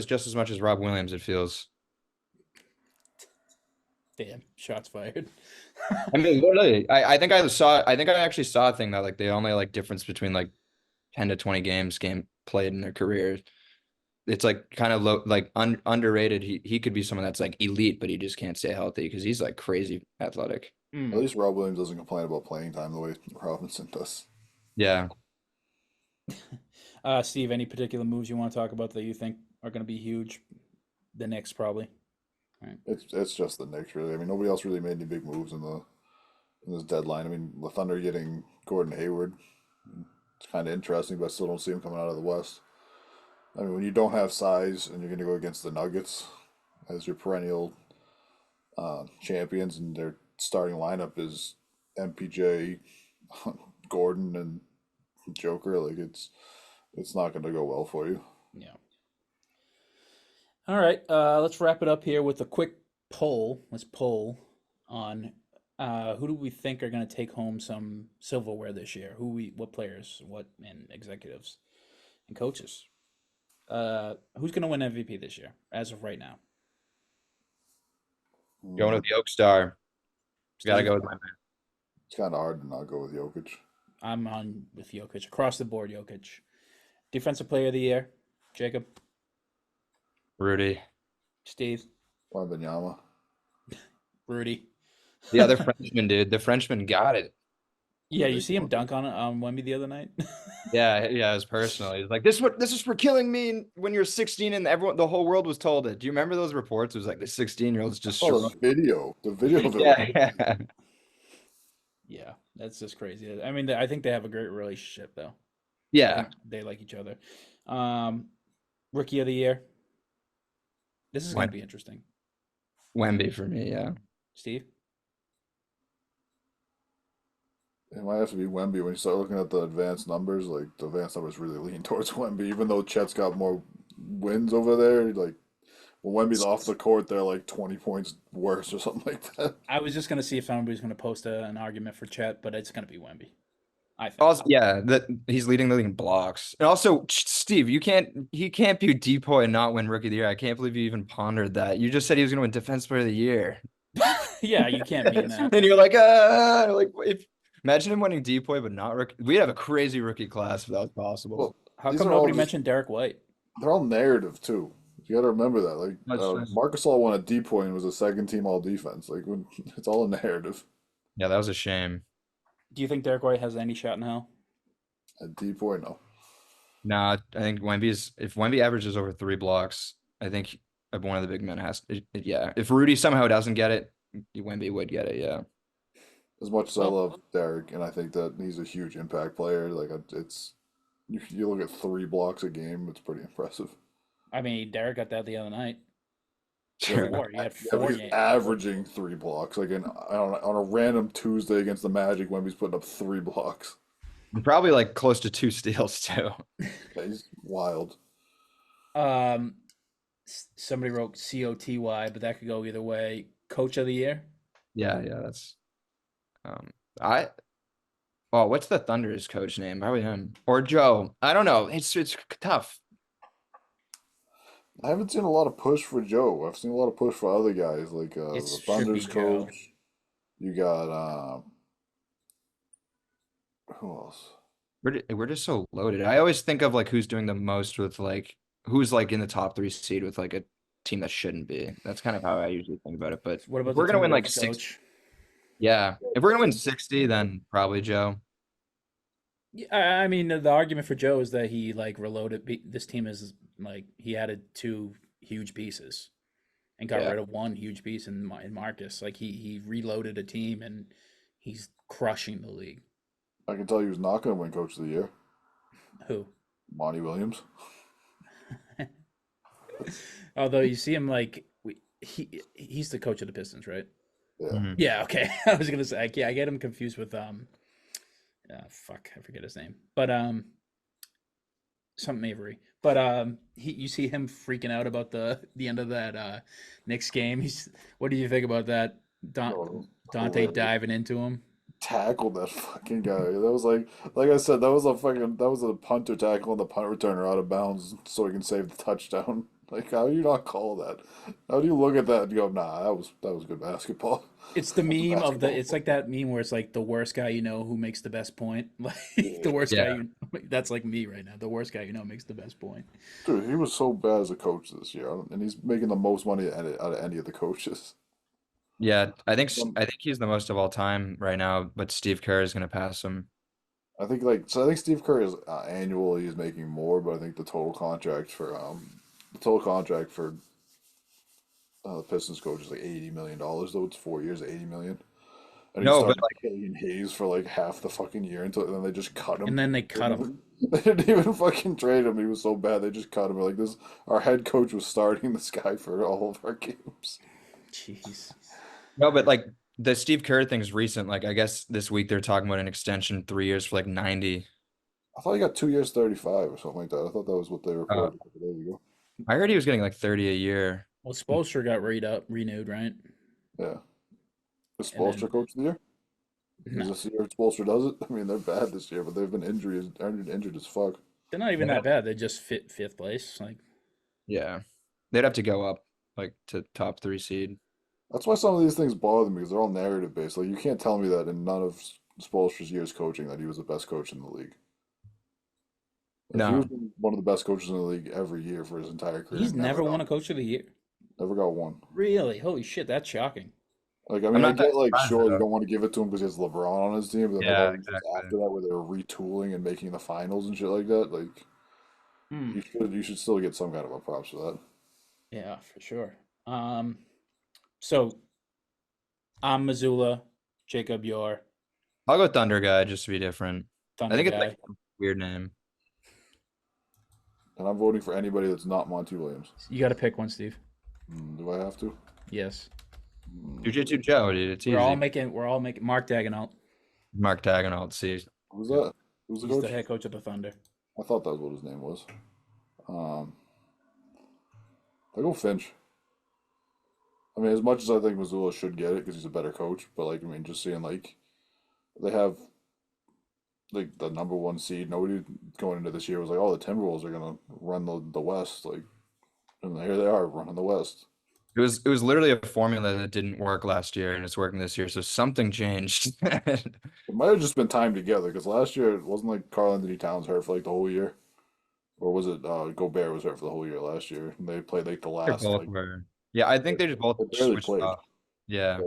just as much as Rob Williams. It feels. Damn. Shots fired. I mean, literally, I think I actually saw a thing that like the only like difference between like 10 to 20 games played in their career. It's like kind of low, like underrated. He could be someone that's like elite, but he just can't stay healthy because he's like crazy athletic. at least Rob Williams doesn't complain about playing time the way Robinson does. Yeah. Steve, any particular moves you want to talk about that you think are going to be huge? The Knicks, probably. It's just the Knicks, really. I mean, nobody else really made any big moves in this deadline. I mean, the Thunder getting Gordon Hayward, it's kind of interesting, but I still don't see him coming out of the West. I mean, when you don't have size and you're going to go against the Nuggets as your perennial champions, and their starting lineup is MPJ, Gordon, and Joker, like it's not going to go well for you. Yeah. All right. Let's wrap it up here with a quick poll. Let's poll on who do we think are going to take home some silverware this year? What players, and executives and coaches? Who's going to win MVP this year as of right now? Going with the Oak Star. Gotta go with my man. It's kind of hard to not go with Jokic. I'm on with Jokic across the board. Jokic, defensive player of the year. Jacob, Rudy. Steve, Wembanyama. Rudy. The other Frenchman, dude. The Frenchman got it. Yeah, you see him dunk on Wemby the other night. Yeah, it was personal. He's like, this is for killing me when you're 16 and the whole world was told it. Do you remember those reports? It was like the 16-year-old's just Oh, the video of it. yeah. Yeah, that's just crazy. I mean, I think they have a great relationship, though. Yeah. They like each other. Rookie of the year. This is going to be interesting. Wemby for me, yeah. Steve? It might have to be Wemby when you start looking at the advanced numbers. Like the advanced numbers really lean towards Wemby, even though Chet's got more wins over there. Like when Wemby's off the court, they're like 20 points worse or something like that. I was just going to see if somebody's going to post an argument for Chet, but it's going to be Wemby. I think. Also, yeah, that he's leading the league in blocks. And also, Steve, he can't be Depoy and not win Rookie of the Year. I can't believe you even pondered that. You just said he was going to win Defense Player of the Year. Yeah, you can't mean that. And you're like if imagine him winning Depoy but not Rookie. We'd have a crazy rookie class if that was possible. Well, How these come are all nobody just- mentioned Derek White? They're all narrative too. You got to remember that. Like Marcus All won a Depoy and was a second team all defense. Like it's all a narrative. Yeah, that was a shame. Do you think Derek White has any shot in hell? A Depoy, no. Nah, I think if Wemby averages over 3 blocks, I think one of the big men has. Yeah, if Rudy somehow doesn't get it, Wemby would get it. Yeah. As much as I love Derek, and I think that he's a huge impact player, like you look at 3 blocks a game, it's pretty impressive. I mean, Derek got that the other night. Sure. 4. He had Yeah, 4 but he's games. averaging 3 blocks. Like on a random Tuesday against the Magic, Wemby's putting up 3 blocks. Probably like close to 2 steals too. Yeah, he's wild. Somebody wrote COTY, but that could go either way. Coach of the year? Yeah, that's what's the Thunder's coach name? Probably him or Joe. I don't know. It's tough. I haven't seen a lot of push for Joe. I've seen a lot of push for other guys, like It the should Thunder's be Joe. coach. You got who else? We're just so loaded. I always think of like who's doing the most with like who's like in the top 3 seed with like a team that shouldn't be. That's kind of how I usually think about it. But What if about we're the gonna win like Timberwolves 60, coach? yeah, if we're gonna win 60, then probably Joe. Yeah, I mean, the argument for Joe is that he like reloaded. This team is like he added 2 huge pieces and got Yeah. rid of 1 huge piece in Marcus. Like he reloaded a team and he's crushing the league. I can tell you who's not going to win Coach of the Year. Who? Monty Williams. Although you see him like he's the coach of the Pistons, right? Yeah. Mhm. Yeah. Okay. I was gonna say I get him confused with fuck, I forget his name, but something Avery. But you see him freaking out about the end of that Knicks game. What do you think about that? Oh, Dante hilarious. diving into him. Tackled that fucking guy. That was like I said, that was a punter tackle and the punt returner out of bounds so he can save the touchdown. Like, how do you not call that? How do you look at that and go, nah, that was good basketball. It's the That was meme of the. basketball. It's like that meme where it's like the worst guy you know who makes the best point. Like the worst guy Yeah. you. That's like me right now. The worst guy you know makes the best point. Dude, he was so bad as a coach this year, and he's making the most money out of any of the coaches. Yeah, Um, I think he's the most of all time right now, but Steve Kerr is gonna pass him. I think Steve Curry is annually he's making more, but I think the total contract for the Pistons coach is like $80 million though. It's 4 years, 80 million. And he No, but started paying Hayes for like half the fucking year until and then they just cut him. And then they cut him. They didn't even fucking trade him. He was so bad they just cut him. Like this, our head coach was starting this guy for all of our games. Jeez. no, but like the Steve Kerr thing's recent. Like I guess this week they're talking about an extension 3 years for like 90. I thought he got 2 years, 35 or something like that. I thought that was what they reported a couple days ago. I heard he was getting like 30 a year. Well, Spoelstra got renewed, right? Yeah. Is And then- Spoelstra coach of the year? No. Is this the year Spoelstra does it? I mean, they're bad this year, but they've been injured as fuck. They're not even Yeah. that bad. They just fit 5th place. Like Yeah, they'd have to go up like to top 3 seed. That's why some of these things bother me because they're all narrative based. Like you can't tell me that in none of Spoelstra's years coaching that he was the best coach in the league. If he No. was one of the best coaches in the league every year for his entire career. he's never won a got, coach of the year. never got one. Really? Holy shit, that's shocking. Like I I'm mean, I not that get like surprised, sure you though. don't want to give it to him because he has LeBron on his team, but then Yeah, like all these years exactly. after that where they were retooling and making the finals and shit like that, like you should still get some kind of a props for that. Yeah, for sure. So I'm Missoula, Jacob Yor, I'll go Thunder guy just to be different. Thunder I think guy. it's like a weird name. And I'm voting for anybody that's not Monty Williams. You got to pick one, Steve. Do I have to? Yes. Jiu-Jitsu Joe, dude. It's easy. We're all making Mark Dagenalt. Mark Dagenalt, see. Who's that? Who's the He's coach? the head coach of the Thunder. I thought that was what his name was. I go Finch. I mean, as much as I think Missoula should get it because he's a better coach, but like, I mean, just seeing like they have like the number 1 seed. Nobody going into this year was like, "Oh, the Timberwolves are gonna run the West." Like, and here they are running the West. It was literally a formula that didn't work last year and it's working this year, so something changed. It might have just been timed together because last year it wasn't like Karl Anthony Towns hurt for like the whole year, or was it Gobert was hurt for the whole year last year? And they played like the They last both like were. Yeah, I think they just both they barely switched played. off. Yeah.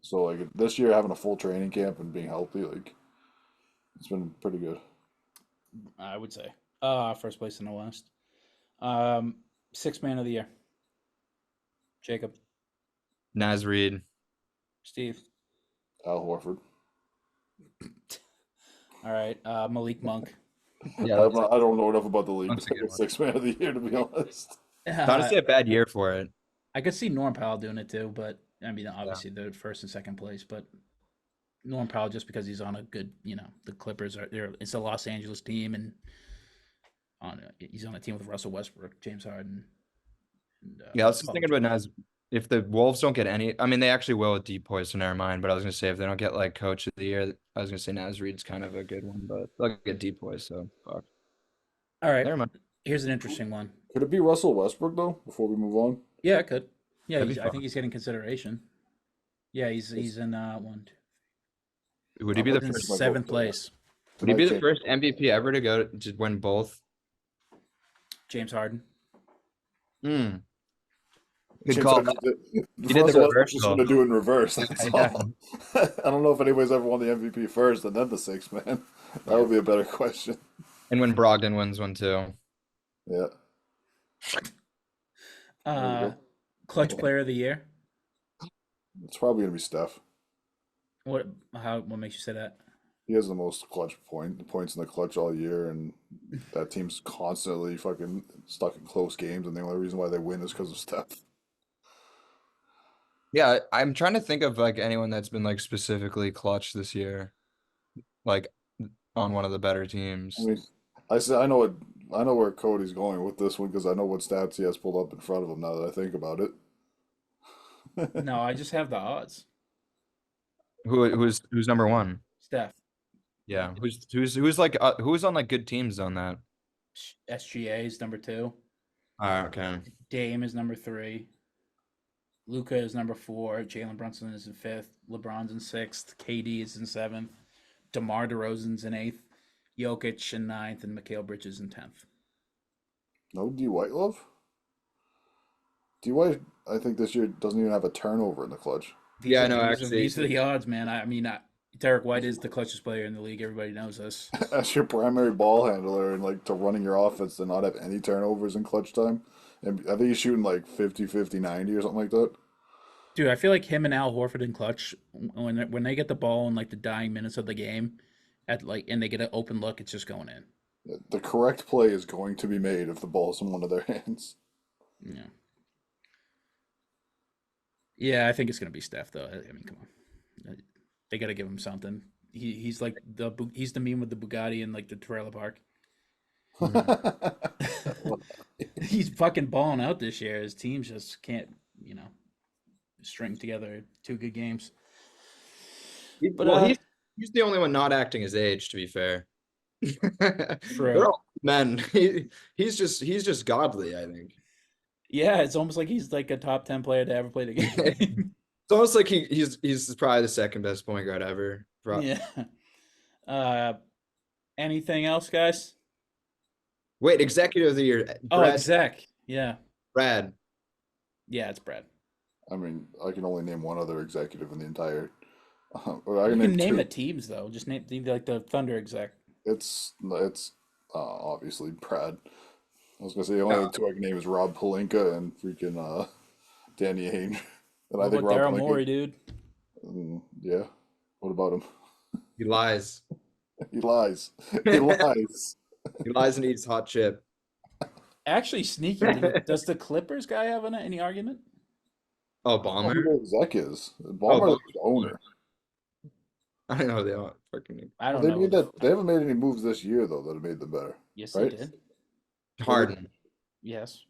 So like this year having a full training camp and being healthy, like it's been pretty good. I would say. First place in the West. 6th man of the year. Jacob. Naz Reid. Steve. Al Horford. All right. Malik Monk. Yeah, I don't know enough about the league That's to a good pick one. 6 man of the year, to be honest. it's honestly a bad year for it. I could see Norm Powell doing it too, but I mean, obviously they're 1st and 2nd place, but Norm Powell just because he's on a good, the Clippers are there. It's a Los Angeles team, and he's on a team with Russell Westbrook, James Harden. And, Yeah, I was just Paul thinking about Naz. If the Wolves don't get any, I mean, they actually will with deep poise, so never mind. But I was gonna say if they don't get like coach of the year, I was gonna say Naz Reid's kind of a good one, but they'll get deep poise, so fuck. All right. Never mind. Here's an interesting one. Could it be Russell Westbrook though? Before we move on, Yeah, it could. Yeah, That'd be I fun. think he's getting consideration. Yeah, he's in one. Would he be the He's in first? my vote 7th for that. place. Would he be the Might first MVP ever to win both? James Harden. Mm, good Chance call. I did You did first the of all, I'm reverse just though. gonna do it in reverse. That's Yeah. all. I don't know if anybody's ever won the MVP first and then the sixth man. That would be a better question. And when Brogdon wins one too. Yeah. There you Clutch go. player of the year. It's probably gonna be Steph. What makes you say that? He has the most points in the clutch all year, and that team's constantly fucking stuck in close games, and the only reason why they win is because of Steph. Yeah, I'm trying to think of like anyone that's been like specifically clutch this year, like on one of the better I teams. mean, I know where Cody's going with this one because I know what stats he has pulled up in front of him now that I think about it. No, I just have the odds. Who's number one? Steph. Yeah, who's like who's on like good teams on that? SGA is number 2. Okay. Dame is number 3. Luca is number 4. Jalen Brunson is in 5th. LeBron's in 6th. KD is in 7th. DeMar DeRozan's in 8th. Jokic in 9th. And Mikal Bridges in 10th. No D White love. D White, I think this year doesn't even have a turnover in the clutch. Yeah, I know, actually. These are the odds, man. I mean, Derek White is the clutchest player in the league. Everybody knows this. As your primary ball handler and like to running your offense to not have any turnovers in clutch time. And I think he's shooting like 50, 50, 90 or something like that. Dude, I feel like him and Al Horford in clutch when they get the ball in like the dying minutes of the game, and they get an open look, it's just going in. The correct play is going to be made if the ball's in one of their hands. Yeah. Yeah, I think it's gonna be Steph though. I mean, come on, they got to give him something. He's like he's the meme with the Bugatti in like the trailer park. He's fucking balling out this year. His teams just can't, string together 2 good games. But Well, he's the only one not acting his age, to be fair. They're all men. He's just godly, I think. Yeah, it's almost like he's like a top 10 player to ever play the game. It's almost like he's probably the second best point guard ever. Yeah. Anything else, guys? Wait, executive of the year. Exec. Yeah. Brad. Yeah, it's Brad. I mean, I can only name one other executive in the entire. You can name the teams though. Just name like the Thunder exec. It's obviously Brad. I was gonna say the only other 2 I can name is Rob Pelinka and freaking Danny Ainge. And I think What about Rob Daryl Pelinka. Morey, dude? Yeah. What about him? He lies. He lies. He lies. He lies and eats hot chip. Actually, sneaky. Does the Clippers guy have any argument? Oh, I don't know who Bomber. the exec is. Ballmer is the owner. I don't know. They all fucking I don't They know. made that. They haven't made any moves this year though that have made them better. Yes, right? they did. Harden. Yes.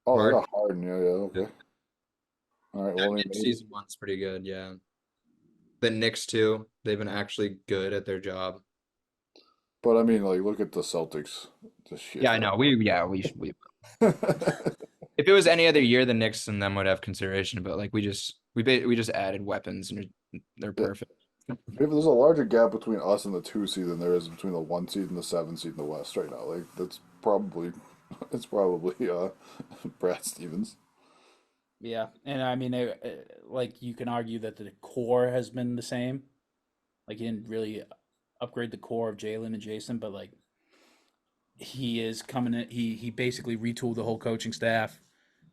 Oh, they Harden. got Harden. Yeah. Okay. All right. Well, Season 1's pretty good. Yeah. The Knicks too. They've been actually good at their job. but I mean, like, look at the Celtics. Just shit. Yeah, I know. We. If it was any other year, the Knicks and them would have consideration. But like we just added weapons and they're perfect. There's a larger gap between us and the 2 seed than there is between the 1 seed and the 7 seed in the West right now. Like it's probably Brad Stevens. Yeah, and I mean, like you can argue that the core has been the same. Like he didn't really upgrade the core of Jalen and Jason, but like he is coming in. He basically retooled the whole coaching staff.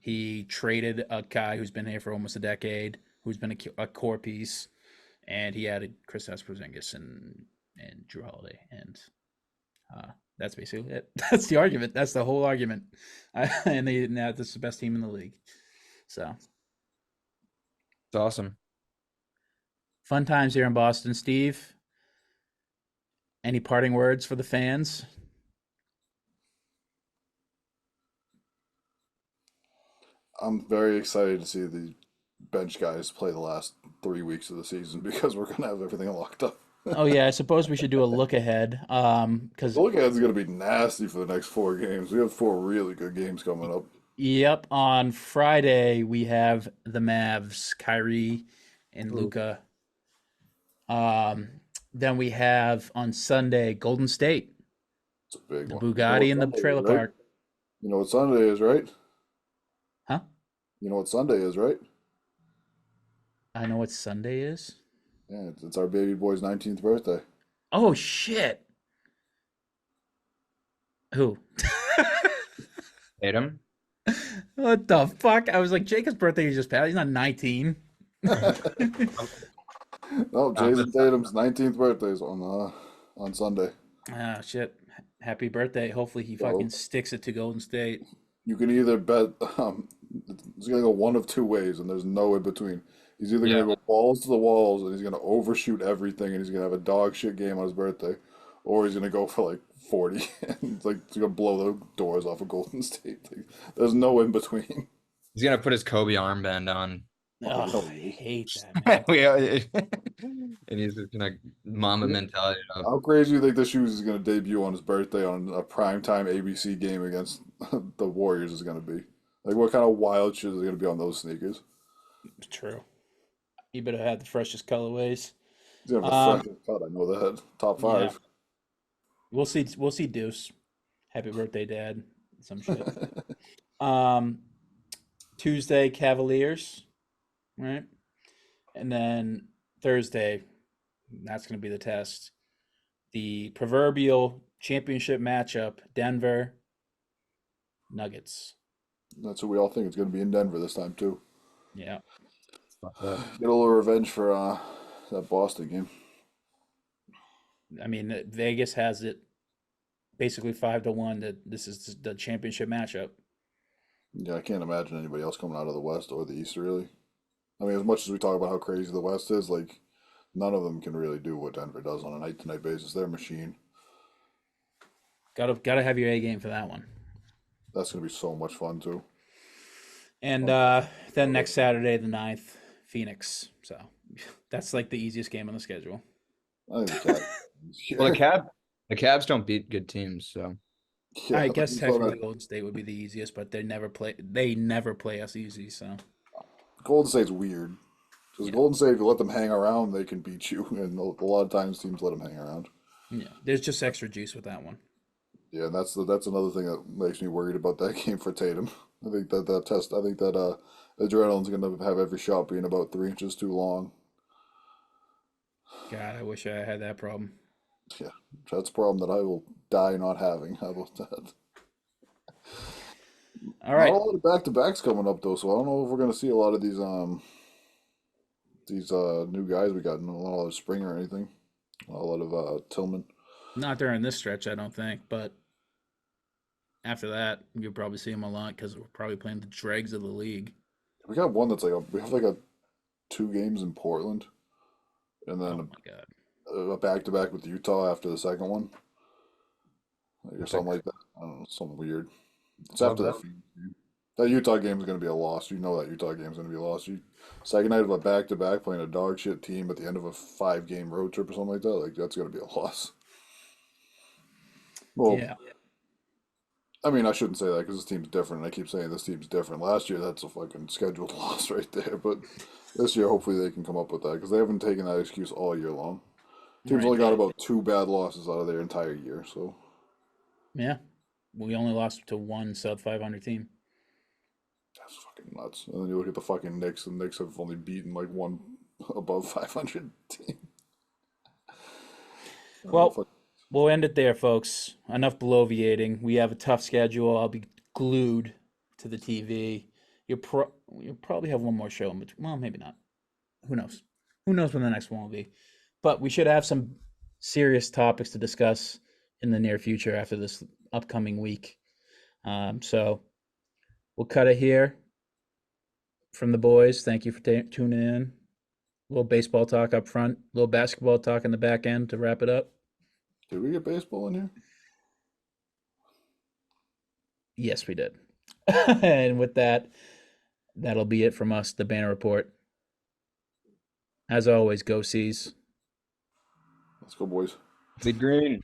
He traded a guy who's been here for almost a decade, who's been a core piece, and he added Kristaps Porzingis and Drew Holiday, and that's basically it. That's the argument. That's the whole argument. And this is the best team in the league. So It's awesome. fun times here in Boston. Steve, any parting words for the fans? I'm very excited to see the bench guys play the last 3 weeks of the season because we're gonna have everything locked up. Oh yeah, I suppose we should do a look ahead. Because The look ahead's gonna be nasty for the next 4 games. We have 4 really good games coming up. yep, on Friday we have the Mavs, Kyrie and Luca. Then we have on Sunday Golden State, It's a big the one. Bugatti and the Sunday is, trailer right? park. You know what Sunday is, right? You know what Sunday is, right? I know what Sunday is. Yeah, it's our baby boy's 19th birthday. Oh shit! Who? Tatum. What the fuck? I was like, Jacob's birthday is just passed. He's not 19. No, I'm Jason with Tatum's 19th birthday is on Sunday. Ah, shit. Happy birthday. Hopefully he fucking So sticks it to Golden State. you can either bet it's gonna go one of two ways, and there's no in between. He's either Yeah. gonna go balls to the walls and he's gonna overshoot everything, and he's gonna have a dog shit game on his birthday, or he's gonna go for like 40 and it's like he's gonna blow the doors off of Golden State. Like, there's no in between. He's gonna put his Kobe armband on. Oh, I hate that, man. And he's just gonna mama mentality it up. How crazy do you think the shoes is gonna debut on his birthday on a primetime ABC game against the Warriors is gonna be? Like, what kind of wild shit is gonna be on those sneakers? True. You better have the freshest colorways. He's gonna have the Um, freshest cut. I know that. Top yeah. five. We'll see. We'll see Deuce. Happy birthday, Dad. Some shit. Um, Tuesday, Cavaliers, right? And then Thursday, that's going to be the test. The proverbial championship matchup, Denver Nuggets. That's what we all think. It's gonna be in Denver this time too. Yeah. Get a little revenge for that Boston game. I mean, Vegas has it basically 5-1 that this is the championship matchup. Yeah, I can't imagine anybody else coming out of the West or the East really. I mean, as much as we talk about how crazy the West is, like none of them can really do what Denver does on a night-to-night basis. They're a machine. Gotta have your A game for that one. That's gonna be so much fun too. And then next Saturday, the 9th, Phoenix. So that's like the easiest game on the schedule. I think the Well, the Cavs don't beat good teams, so Yeah, I guess that's technically what Golden State would be the easiest, but they never play us easy. So Golden State's weird. Because Golden State, if you let them hang around, they can beat you, and a lot of times teams let them hang around. yeah, there's just extra juice with that one. Yeah, and that's another thing that makes me worried about that game for Tatum. I think that adrenaline's gonna have every shot being about 3 inches too long. God, I wish I had that problem. Yeah, that's a problem that I will die not having. How about that? All right, Not a lot of back-to-backs coming up though, so I don't know if we're gonna see a lot of these new guys we got. Not a lot of Springer or anything. Not a lot of Tillman. not during this stretch, I don't think, but after that, you'll probably see him a lot because we're probably playing the dregs of the league. We got one that's we have like 2 games in Portland, and Oh then my God. a back-to-back with Utah after the second one, like, or something like that. I don't know, something weird. It's Love after that. that. That Utah game is going to be a loss. You know that Utah game is going to be a loss. Second night of a back-to-back playing a dog shit team at the end of a 5-game road trip or something like that. Like that's going to be a loss. Well, Yeah. I mean, I shouldn't say that because this team's different. And I keep saying this team's different. Last year, that's a fucking scheduled loss right there. But this year, hopefully, they can come up with that because they haven't taken that excuse all year long. Team's Right. only got about 2 bad losses out of their entire year. So Yeah. We only lost to one sub 500 team. that's fucking nuts. And then you look at the fucking Knicks, and the Knicks have only beaten like one above 500 team. Well, Fuck. we'll end it there, folks. Enough bloviating. We have a tough schedule. I'll be glued to the TV. You'll probably have one more show in between. Well, maybe not. Who knows? Who knows when the next one will be? But we should have some serious topics to discuss in the near future after this upcoming week. So we'll cut it here from the boys. Thank you for tuning in. A little baseball talk up front, a little basketball talk in the back end to wrap it up. Did we get baseball in here? Yes, we did. And with that, that'll be it from us, the Banner Report. As always, go Seas. Let's go, boys. Big green.